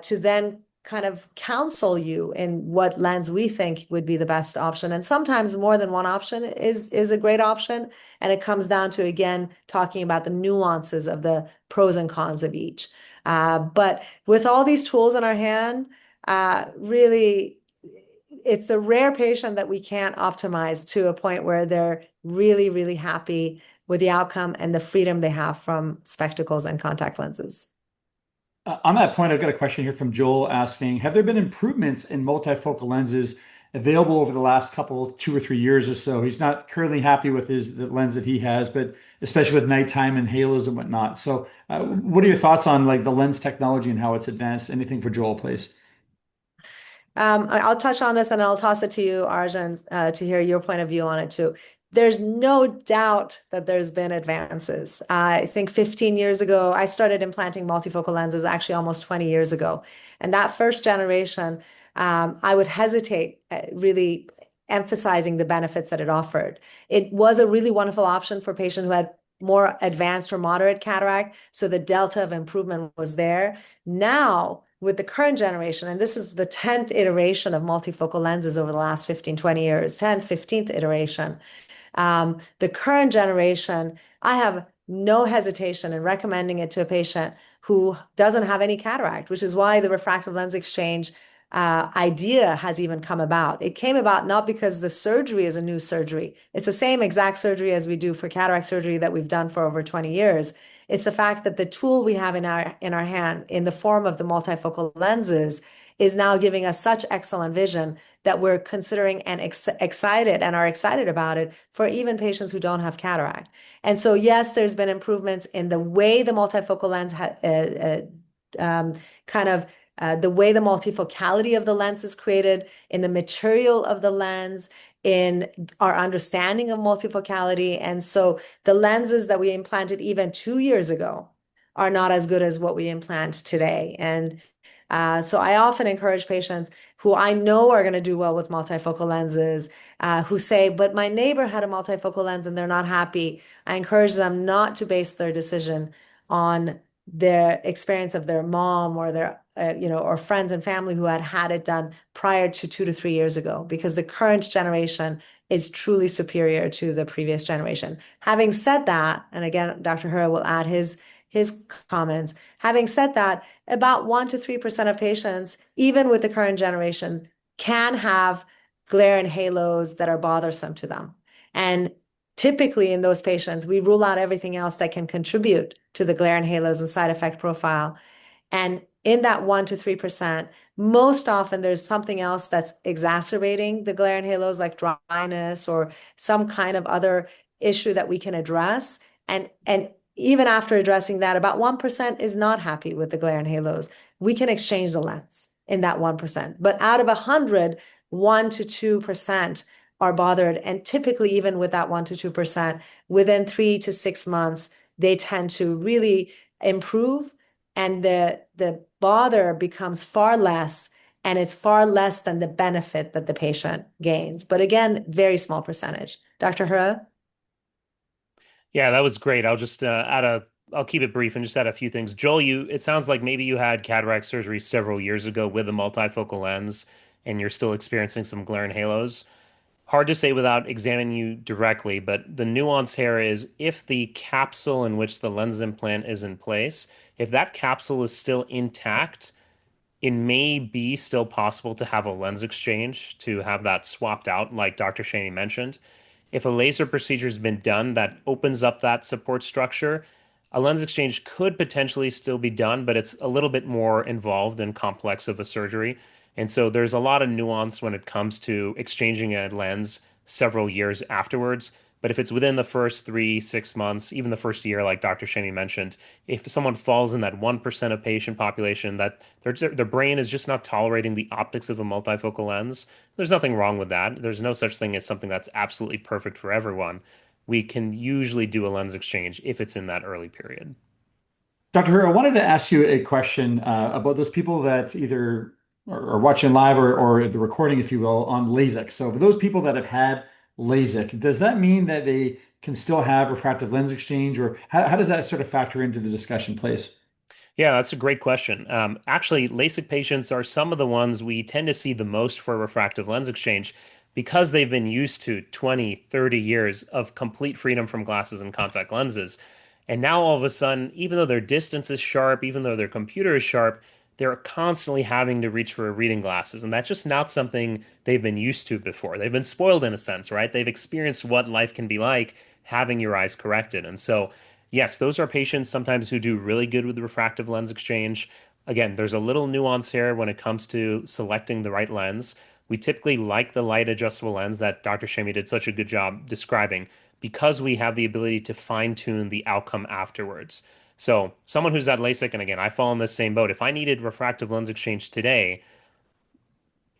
to then kind of counsel you in what lens we think would be the best option. And sometimes more than one option is a great option. And it comes down to, again, talking about the nuances of the pros and cons of each. But with all these tools in our hand, really, it's the rare patient that we can't optimize to a point where they're really, really happy with the outcome and the freedom they have from spectacles and contact lenses. On that point, I've got a question here from Joel asking, have there been improvements in multifocal lenses available over the last couple, 2 or 3 years or so? He's not currently happy with the lens that he has, but especially with nighttime and halos and whatnot. So, what are your thoughts on like the lens technology and how it's advanced? Anything for Joel, please? I'll touch on this and I'll toss it to you, Arjan, to hear your point of view on it too. There's no doubt that there's been advances. I think 15 years ago, I started implanting multifocal lenses actually almost 20 years ago. And that first generation, I would hesitate really emphasizing the benefits that it offered. It was a really wonderful option for patients who had more advanced or moderate cataract. So the delta of improvement was there. Now, with the current generation, and this is the 10th iteration of multifocal lenses over the last 15, 20 years, 10th, 15th iteration. The current generation, I have no hesitation in recommending it to a patient who doesn't have any cataract, which is why the refractive lens exchange idea has even come about. It came about not because the surgery is a new surgery. It's the same exact surgery as we do for cataract surgery that we've done for over 20 years. It's the fact that the tool we have in our hand in the form of the multifocal lenses is now giving us such excellent vision that we're considering and excited and are excited about it for even patients who don't have cataract. And so, yes, there's been improvements in the way the multifocal lens the way the multifocality of the lens is created, in the material of the lens, in our understanding of multifocality. And so the lenses that we implanted even 2 years ago are not as good as what we implant today. And so I often encourage patients who I know are going to do well with multifocal lenses, who say, but my neighbor had a multifocal lens and they're not happy. I encourage them not to base their decision on their experience of their mom or their, or friends and family who had it done prior to 2 to 3 years ago, because the current generation is truly superior to the previous generation. Having said that, and again, Dr. Hura will add his comments. Having said that, about 1 to 3% of patients, even with the current generation, can have glare and halos that are bothersome to them. And typically in those patients, we rule out everything else that can contribute to the glare and halos and side effect profile. And in that 1 to 3%, most often there's something else that's exacerbating the glare and halos, like dryness or some kind of other issue that we can address. And even after addressing that, about 1% is not happy with the glare and halos. We can exchange the lens in that 1%. But out of 100, 1 to 2% are bothered. And typically, even with that 1 to 2%, within 3 to 6 months, they tend to really improve. And the bother becomes far less, and it's far less than the benefit that the patient gains. But again, very small percentage. Dr. Hura? Yeah, that was great. I'll keep it brief and just add a few things. Joel, it sounds like maybe you had cataract surgery several years ago with a multifocal lens. and you're still experiencing some glare and halos. Hard to say without examining you directly, but the nuance here is if the capsule in which the lens implant is in place, if that capsule is still intact, it may be still possible to have a lens exchange to have that swapped out, like Dr. Shamie mentioned. If a laser procedure has been done that opens up that support structure, a lens exchange could potentially still be done, but it's a little bit more involved and complex of a surgery. And so there's a lot of nuance when it comes to exchanging a lens several years afterwards. But if it's within the first 3, 6 months, even the first year, like Dr. Shamie mentioned, if someone falls in that 1% of patient population that their brain is just not tolerating the optics of a multifocal lens, there's nothing wrong with that. There's no such thing as something that's absolutely perfect for everyone. We can usually do a lens exchange if it's in that early period. Dr. Hura, I wanted to ask you a question about those people that either are watching live or the recording, if you will, on LASIK. So for those people that have had LASIK, does that mean that they can still have refractive lens exchange, or how does that sort of factor into the discussion, please? Yeah, that's a great question. Actually, LASIK patients are some of the ones we tend to see the most for refractive lens exchange because they've been used to 20, 30 years of complete freedom from glasses and contact lenses. And now all of a sudden, even though their distance is sharp, even though their computer is sharp, they're constantly having to reach for reading glasses. And that's just not something they've been used to before. They've been spoiled in a sense, right? They've experienced what life can be like having your eyes corrected. And so yes, those are patients sometimes who do really good with the refractive lens exchange. Again, there's a little nuance here when it comes to selecting the right lens. We typically like the light adjustable lens that Dr. Shamie did such a good job describing because we have the ability to fine tune the outcome afterwards. So, someone who's at LASIK, and again, I fall in this same boat. If I needed refractive lens exchange today,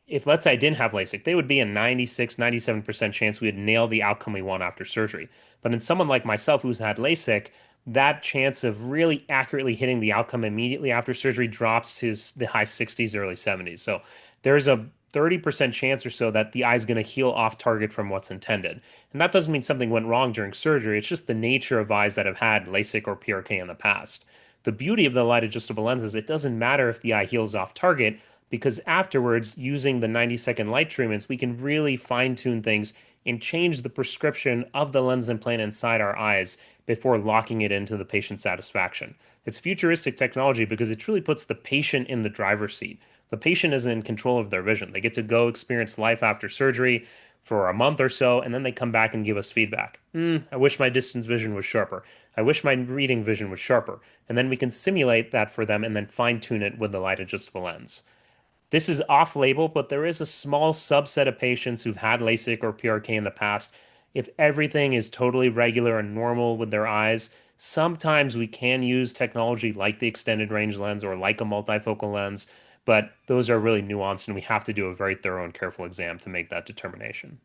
if let's say I didn't have LASIK, they would be a 96, 97% chance we would nail the outcome we want after surgery. But in someone like myself who's had LASIK, that chance of really accurately hitting the outcome immediately after surgery drops to the high 60s, early 70s. So there's a 30% chance or so that the eye is going to heal off target from what's intended. And that doesn't mean something went wrong during surgery. It's just the nature of eyes that have had LASIK or PRK in the past. The beauty of the light adjustable lens is it doesn't matter if the eye heals off target because afterwards, using the 90-second light treatments, we can really fine tune things and change the prescription of the lens implant inside our eyes before locking it into the patient's satisfaction. It's futuristic technology because it truly puts the patient in the driver's seat. The patient is in control of their vision. They get to go experience life after surgery for a month or so, and then they come back and give us feedback. I wish my distance vision was sharper. I wish my reading vision was sharper. And then we can simulate that for them and then fine tune it with the light adjustable lens. This is off label, but there is a small subset of patients who've had LASIK or PRK in the past. If everything is totally regular and normal with their eyes, sometimes we can use technology like the extended range lens or like a multifocal lens, but those are really nuanced and we have to do a very thorough and careful exam to make that determination.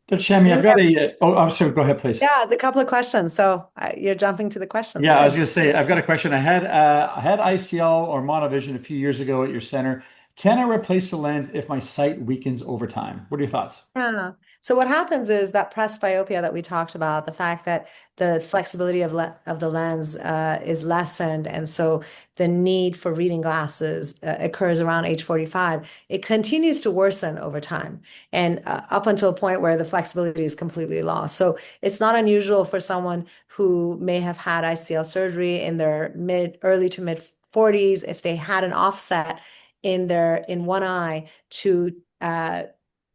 Dr. Shamie, I've got a, oh, I'm sorry, go ahead, please. Yeah, the couple of questions. So you're jumping to the questions. Yeah, I was Good. going to say, I've got a question. I had ICL or monovision a few years ago at your center. Can I replace the lens if my sight weakens over time? What are your thoughts? Yeah. So what happens is that presbyopia that we talked about, the fact that the flexibility of the lens is lessened, and so the need for reading glasses occurs around age 45. It continues to worsen over time, and up until a point where the flexibility is completely lost. So it's not unusual for someone who may have had ICL surgery in their early to mid 40s, if they had an offset in one eye, to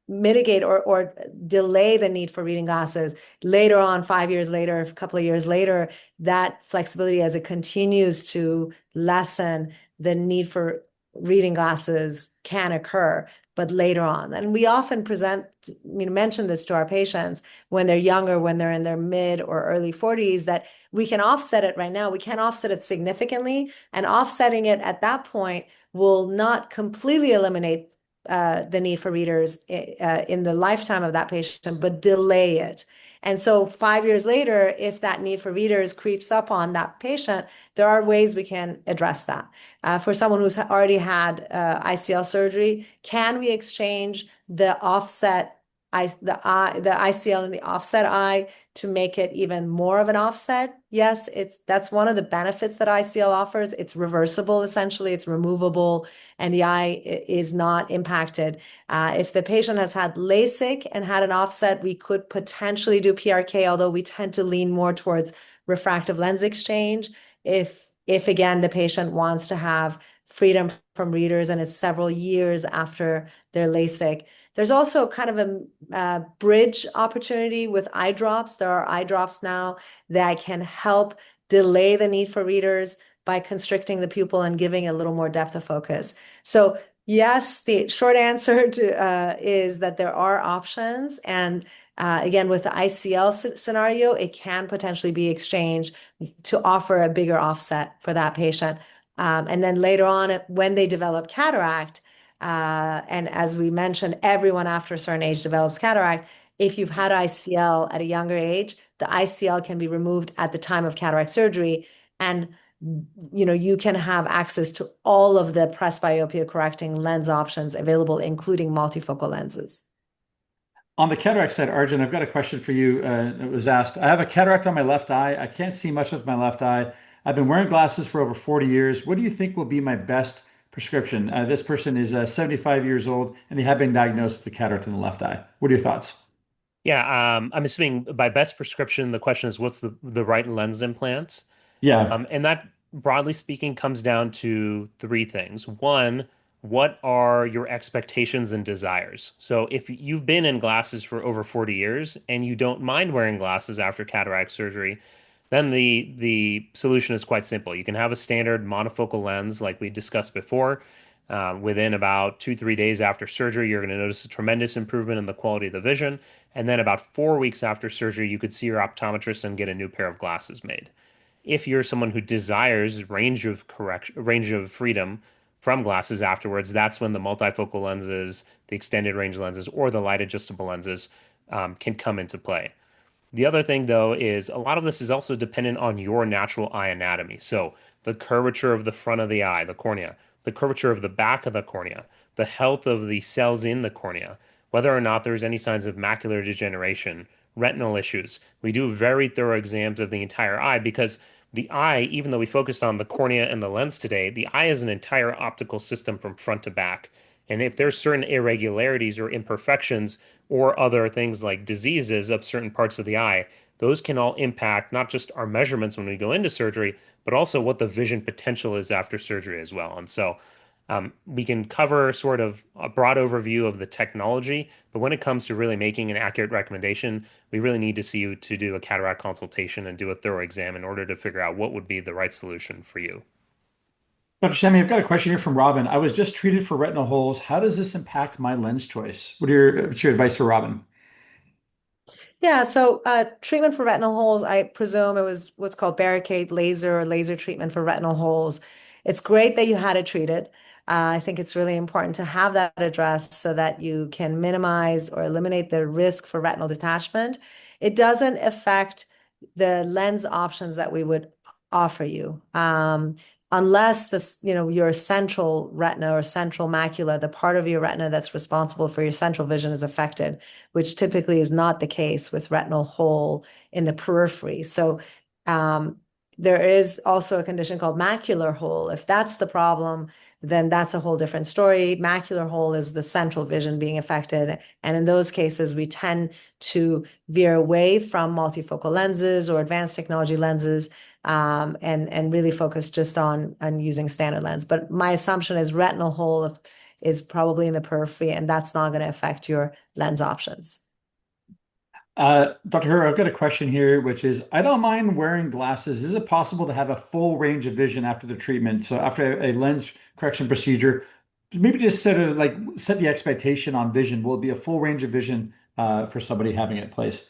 mitigate or delay the need for reading glasses later on, 5 years later, a couple of years later, that flexibility, as it continues to lessen, the need for reading glasses can occur, but later on. And we often mention this to our patients when they're younger, when they're in their mid or early 40s, that we can offset it right now. We can offset it significantly, and offsetting it at that point will not completely eliminate the need for readers in the lifetime of that patient, but delay it. And so 5 years later, if that need for readers creeps up on that patient, there are ways we can address that. For someone who's already had ICL surgery, can we exchange the offset the ICL in the offset eye to make it even more of an offset. Yes, that's one of the benefits that ICL offers. It's reversible, essentially, it's removable, and the eye is not impacted. If the patient has had LASIK and had an offset, we could potentially do PRK, although we tend to lean more towards refractive lens exchange. If again the patient wants to have freedom from readers and it's several years after their LASIK. There's also kind of a bridge opportunity with eye drops. There are eye drops now that can help delay the need for readers by constricting the pupil and giving a little more depth of focus. So yes, the short answer is that there are options. And again, with the ICL scenario, it can potentially be exchanged to offer a bigger offset for that patient. And then later on, when they develop cataract, and as we mentioned, everyone after a certain age develops cataract. If you've had ICL at a younger age, the ICL can be removed at the time of cataract surgery, and you can have access to all of the presbyopia correcting lens options available, including multifocal lenses. On the cataract side, Arjun, I've got a question for you. It was asked. I have a cataract on my left eye. I can't see much with my left eye. I've been wearing glasses for over 40 years. What do you think will be my best prescription? This person is 75 years old and they have been diagnosed with a cataract in the left eye. What are your thoughts? Yeah, I'm assuming by best prescription, the question is what's the right lens implant? Yeah. And that, broadly speaking, comes down to three things. One, what are your expectations and desires? So if you've been in glasses for over 40 years and you don't mind wearing glasses after cataract surgery, then the solution is quite simple. You can have a standard monofocal lens like we discussed before. Within about 2, 3 days after surgery, you're going to notice a tremendous improvement in the quality of the vision. And then about 4 weeks after surgery, you could see your optometrist and get a new pair of glasses made. If you're someone who desires range of freedom from glasses afterwards, that's when the multifocal lenses, the extended range lenses, or the light adjustable lenses can come into play. The other thing, though, is a lot of this is also dependent on your natural eye anatomy. So the curvature of the front of the eye, the cornea, the curvature of the back of the cornea, the health of the cells in the cornea, whether or not there's any signs of macular degeneration, retinal issues. We do very thorough exams of the entire eye because the eye, even though we focused on the cornea and the lens today, the eye is an entire optical system from front to back. And if there's certain irregularities or imperfections or other things like diseases of certain parts of the eye, those can all impact not just our measurements when we go into surgery, but also what the vision potential is after surgery as well. And so we can cover sort of a broad overview of the technology, but when it comes to really making an accurate recommendation, we really need to see you to do a cataract consultation and do a thorough exam in order to figure out what would be the right solution for you. Dr. Shamie, I've got a question here from Robin. I was just treated for retinal holes. How does this impact my lens choice? What's your advice for Robin? Yeah, so treatment for retinal holes, I presume it was what's called barricade laser or laser treatment for retinal holes. It's great that you had it treated. I think it's really important to have that addressed so that you can minimize or eliminate the risk for retinal detachment. It doesn't affect the lens options that we would offer you. Unless your central retina or central macula, the part of your retina that's responsible for your central vision is affected, which typically is not the case with retinal hole in the periphery. So there is also a condition called macular hole. If that's the problem, then that's a whole different story. Macular hole is the central vision being affected. And in those cases, we tend to veer away from multifocal lenses or advanced technology lenses and really focus just on using standard lens. But my assumption is retinal hole is probably in the periphery, and that's not going to affect your lens options. Dr. Hura, I've got a question here, which is I don't mind wearing glasses. Is it possible to have a full range of vision after the treatment? So after a lens correction procedure, maybe just sort of like set the expectation on vision. Will it be a full range of vision for somebody having it placed?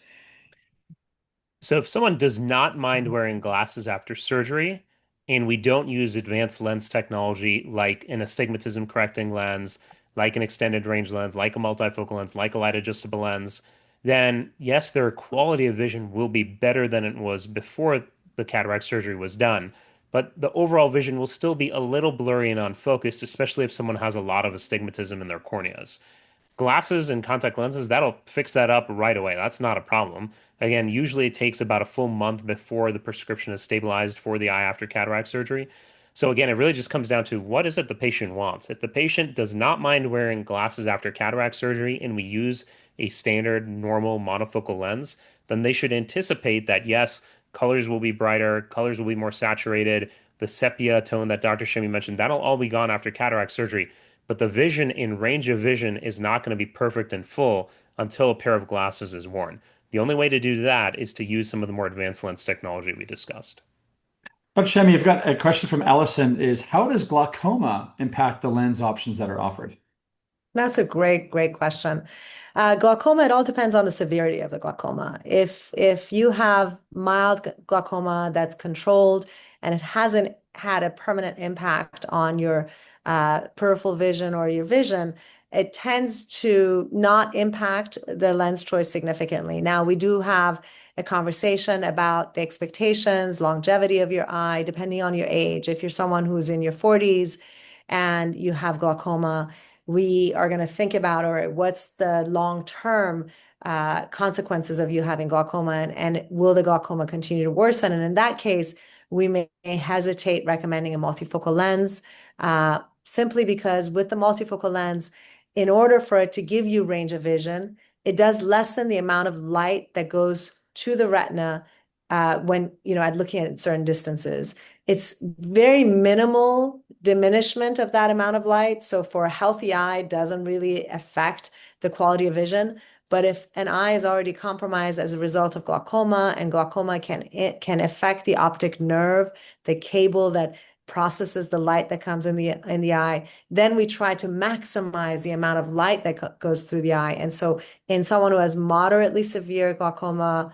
So if someone does not mind wearing glasses after surgery, and we don't use advanced lens technology like an astigmatism correcting lens, like an extended range lens, like a multifocal lens, like a light adjustable lens, then yes, their quality of vision will be better than it was before the cataract surgery was done. But the overall vision will still be a little blurry and unfocused, especially if someone has a lot of astigmatism in their corneas. Glasses and contact lenses, that'll fix that up right away. That's not a problem. Again, usually it takes about a full month before the prescription is stabilized for the eye after cataract surgery. So again, it really just comes down to what is it the patient wants. If the patient does not mind wearing glasses after cataract surgery and we use a standard normal monofocal lens, then they should anticipate that yes, colors will be brighter, colors will be more saturated, the sepia tone that Dr. Shamie mentioned, that'll all be gone after cataract surgery. But the vision in range of vision is not going to be perfect and full until a pair of glasses is worn. The only way to do that is to use some of the more advanced lens technology we discussed. Dr. Shamie, I've got a question from Allison is how does glaucoma impact the lens options that are offered? That's a great question. Glaucoma, it all depends on the severity of the glaucoma. If you have mild glaucoma that's controlled and it hasn't had a permanent impact on your peripheral vision or your vision, it tends to not impact the lens choice significantly. Now, we do have a conversation about the expectations, longevity of your eye, depending on your age. If you're someone who's in your 40s and you have glaucoma, we are going to think about, all right, what's the long-term consequences of you having glaucoma, and will the glaucoma continue to worsen? And in that case, we may hesitate recommending a multifocal lens, simply because with the multifocal lens, in order for it to give you range of vision, it does lessen the amount of light that goes to the retina when, at looking at certain distances. It's very minimal diminishment of that amount of light. So for a healthy eye, it doesn't really affect the quality of vision. But if an eye is already compromised as a result of glaucoma, and glaucoma can affect the optic nerve, the cable that processes the light that comes in the eye, then we try to maximize the amount of light that goes through the eye. And so in someone who has moderately severe glaucoma,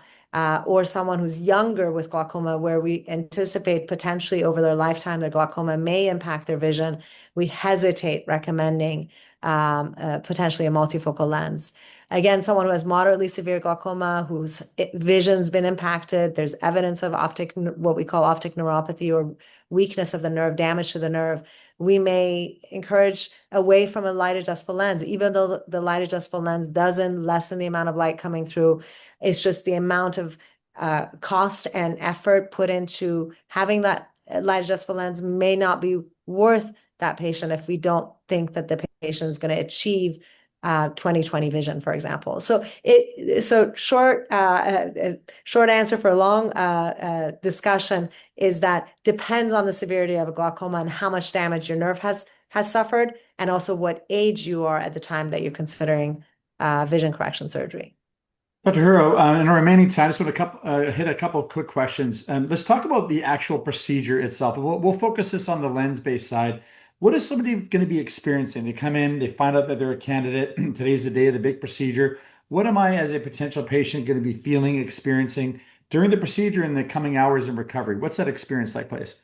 or someone who's younger with glaucoma, where we anticipate potentially over their lifetime their glaucoma may impact their vision, we hesitate recommending potentially a multifocal lens. Again, someone who has moderately severe glaucoma, whose vision's been impacted, there's evidence of what we call optic neuropathy, or weakness of the nerve, damage to the nerve, we may encourage away from a light adjustable lens, even though the light adjustable lens doesn't lessen the amount of light coming through. It's just the amount of cost and effort put into having that light adjustable lens may not be worth that patient if we don't think that the patient is going to achieve 20/20 vision, for example. So short answer for a long discussion is that depends on the severity of a glaucoma and how much damage your nerve has suffered, and also what age you are at the time that you're considering vision correction surgery. Dr. Hura, in our remaining time, I just want to hit a couple of quick questions. Let's talk about the actual procedure itself. We'll focus this on the lens-based side. What is somebody going to be experiencing? They come in, they find out that they're a candidate. Today's the day of the big procedure. What am I, as a potential patient, going to be feeling, experiencing during the procedure in the coming hours in recovery? What's that experience like, please?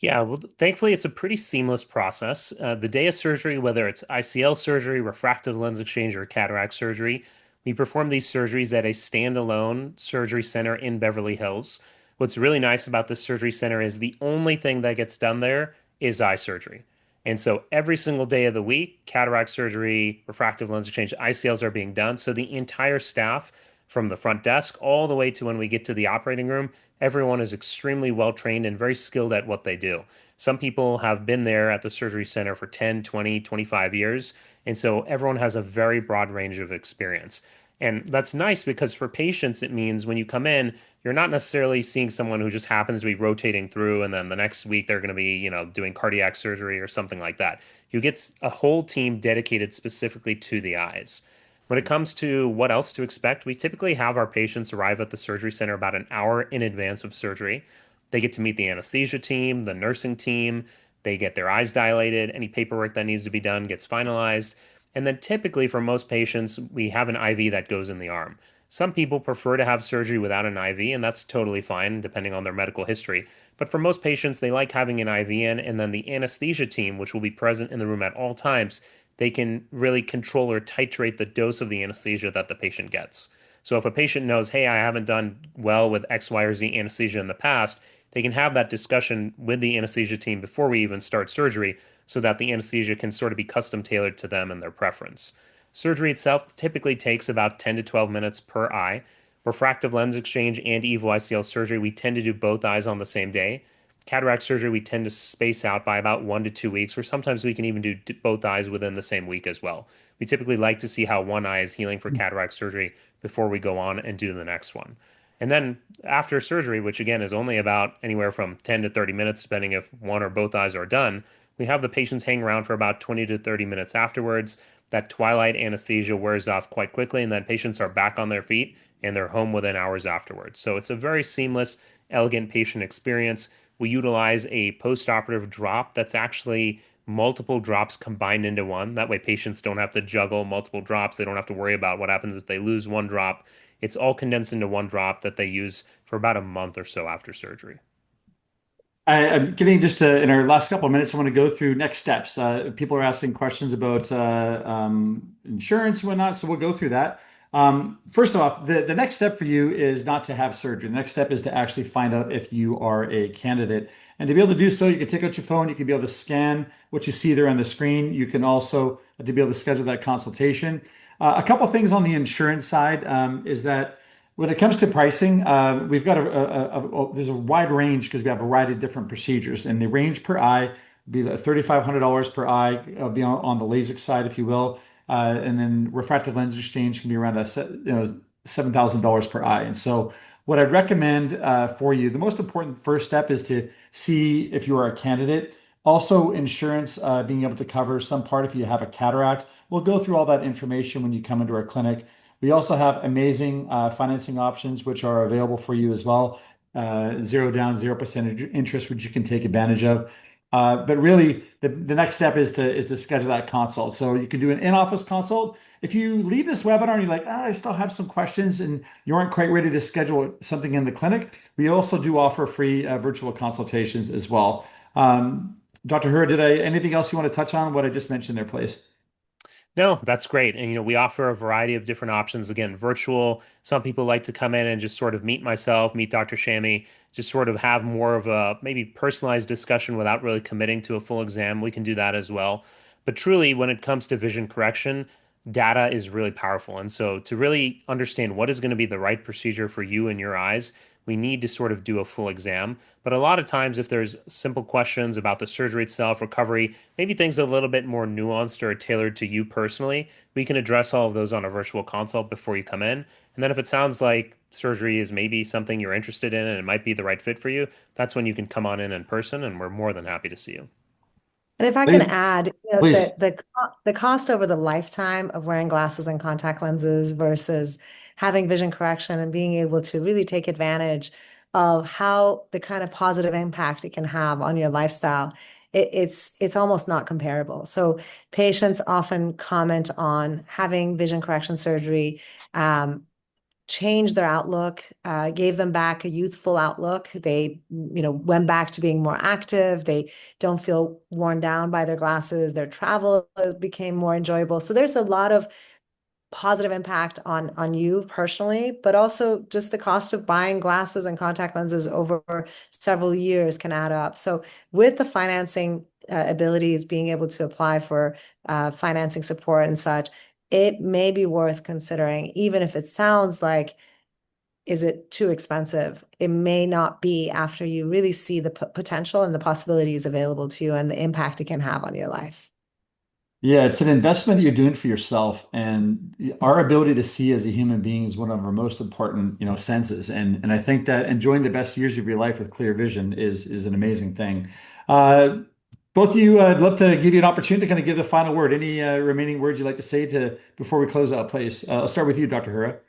Yeah, well, thankfully, it's a pretty seamless process. The day of surgery, whether it's ICL surgery, refractive lens exchange, or cataract surgery, we perform these surgeries at a standalone surgery center in Beverly Hills. What's really nice about this surgery center is the only thing that gets done there is eye surgery. And so every single day of the week, cataract surgery, refractive lens exchange, ICLs are being done. So the entire staff, from the front desk all the way to when we get to the operating room, everyone is extremely well trained and very skilled at what they do. Some people have been there at the surgery center for 10, 20, 25 years. And so everyone has a very broad range of experience. And that's nice because for patients, it means when you come in, you're not necessarily seeing someone who just happens to be rotating through, and then the next week they're going to be, doing cardiac surgery or something like that. You get a whole team dedicated specifically to the eyes. When it comes to what else to expect, we typically have our patients arrive at the surgery center about an hour in advance of surgery. They get to meet the anesthesia team, the nursing team. They get their eyes dilated. Any paperwork that needs to be done gets finalized. And then typically for most patients, we have an IV that goes in the arm. Some people prefer to have surgery without an IV, and that's totally fine depending on their medical history. But for most patients, they like having an IV in, and then the anesthesia team, which will be present in the room at all times, they can really control or titrate the dose of the anesthesia that the patient gets. So if a patient knows, hey, I haven't done well with X, Y, or Z anesthesia in the past, they can have that discussion with the anesthesia team before we even start surgery so that the anesthesia can sort of be custom tailored to them and their preference. Surgery itself typically takes about 10 to 12 minutes per eye. Refractive lens exchange and EVO ICL surgery, we tend to do both eyes on the same day. Cataract surgery, we tend to space out by about 1 to 2 weeks, or sometimes we can even do both eyes within the same week as well. We typically like to see how one eye is healing for cataract surgery before we go on and do the next one. And then after surgery, which again is only about anywhere from 10 to 30 minutes, depending if one or both eyes are done, we have the patients hang around for about 20 to 30 minutes afterwards. That twilight anesthesia wears off quite quickly, and then patients are back on their feet and they're home within hours afterwards. So it's a very seamless, elegant patient experience. We utilize a post-operative drop that's actually multiple drops combined into one. That way, patients don't have to juggle multiple drops. They don't have to worry about what happens if they lose one drop. It's all condensed into one drop that they use for about a month or so after surgery. I'm getting just in our last couple of minutes, I want to go through next steps. People are asking questions about insurance and whatnot, so we'll go through that. First off, the next step for you is not to have surgery. The next step is to actually find out if you are a candidate. And to be able to do so, you can take out your phone, you can be able to scan what you see there on the screen. You can also, to be able to schedule that consultation. A couple things on the insurance side is that when it comes to pricing, we've got there's a wide range because we have a variety of different procedures, and the range per eye would be $3,500 per eye, be on the LASIK side, if you will, and then refractive lens exchange can be around $7,000 per eye. And so, what I'd recommend for you, the most important first step is to see if you are a candidate. Also, insurance being able to cover some part if you have a cataract. We'll go through all that information when you come into our clinic. We also have amazing financing options, which are available for you as well. Zero down, 0% interest, which you can take advantage of. But really, the next step is to schedule that consult. So you can do an in-office consult. If you leave this webinar and you're like, I still have some questions, and you aren't quite ready to schedule something in the clinic, we also do offer free virtual consultations as well. Dr. Hura, anything else you want to touch on what I just mentioned there, please? No, that's great. And, we offer a variety of different options. Again, virtual. Some people like to come in and just sort of meet myself, meet Dr. Shamie, just sort of have more of a maybe personalized discussion without really committing to a full exam. We can do that as well. But truly, when it comes to vision correction, data is really powerful. And so to really understand what is going to be the right procedure for you and your eyes, we need to sort of do a full exam. But a lot of times, if there's simple questions about the surgery itself, recovery, maybe things a little bit more nuanced or tailored to you personally, we can address all of those on a virtual consult before you come in. And then if it sounds like surgery is maybe something you're interested in and it might be the right fit for you, that's when you can come on in person, and we're more than happy to see you. And if I can Please, add, please. the cost over the lifetime of wearing glasses and contact lenses versus having vision correction and being able to really take advantage of how the kind of positive impact it can have on your lifestyle, it's almost not comparable. So patients often comment on having vision correction surgery. Changed their outlook, gave them back a youthful outlook. They, went back to being more active. They don't feel worn down by their glasses. Their travel became more enjoyable. So there's a lot of positive impact on you personally, but also just the cost of buying glasses and contact lenses over several years can add up. So with the financing abilities, being able to apply for financing support and such, it may be worth considering, even if it sounds like, is it too expensive? It may not be after you really see the potential and the possibilities available to you and the impact it can have on your life. Yeah, it's an investment that you're doing for yourself, and our ability to see as a human being is one of our most important, senses. And I think that enjoying the best years of your life with clear vision is an amazing thing. Uh, Both of you, I'd love to give you an opportunity to kind of give the final word. Any remaining words you'd like to say to before we close out, please? I'll start with you, Dr.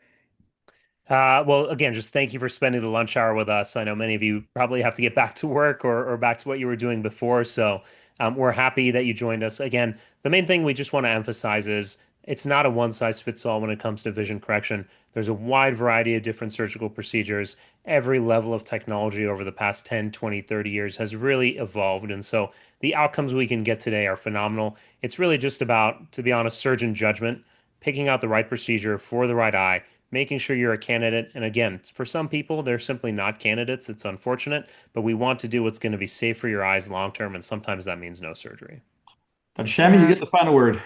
Hura. Well, again, just thank you for spending the lunch hour with us. I know many of you probably have to get back to work or back to what you were doing before. So we're happy that you joined us. Again, the main thing we just want to emphasize is it's not a one size fits all when it comes to vision correction. There's a wide variety of different surgical procedures. Every level of technology over the past 10, 20, 30 years has really evolved. And so the outcomes we can get today are phenomenal. It's really just about, to be honest, surgeon judgment, picking out the right procedure for the right eye, making sure you're a candidate. And again, for some people, they're simply not candidates. It's unfortunate, but we want to do what's going to be safe for your eyes long term. And sometimes that means no surgery. Dr. Shamie, you Yeah. get the final word.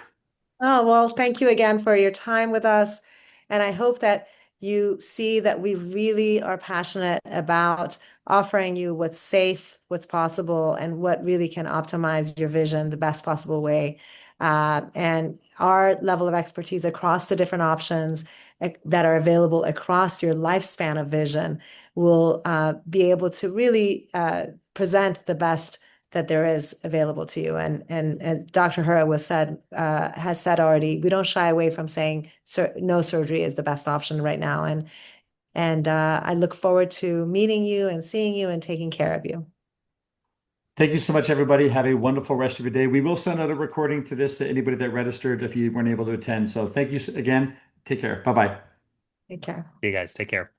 Oh, well, thank you again for your time with us. And I hope that you see that we really are passionate about offering you what's safe, what's possible, and what really can optimize your vision the best possible way. And our level of expertise across the different options that are available across your lifespan of vision will be able to really present the best that there is available to you. And as Dr. Hura has said already, we don't shy away from saying no surgery is the best option right now. And I look forward to meeting you and seeing you and taking care of you. Thank you so much, everybody. Have a wonderful rest of your day. We will send out a recording to this to anybody that registered if you weren't able to attend. So thank you again. Take care. Bye bye. Take care. You guys take care.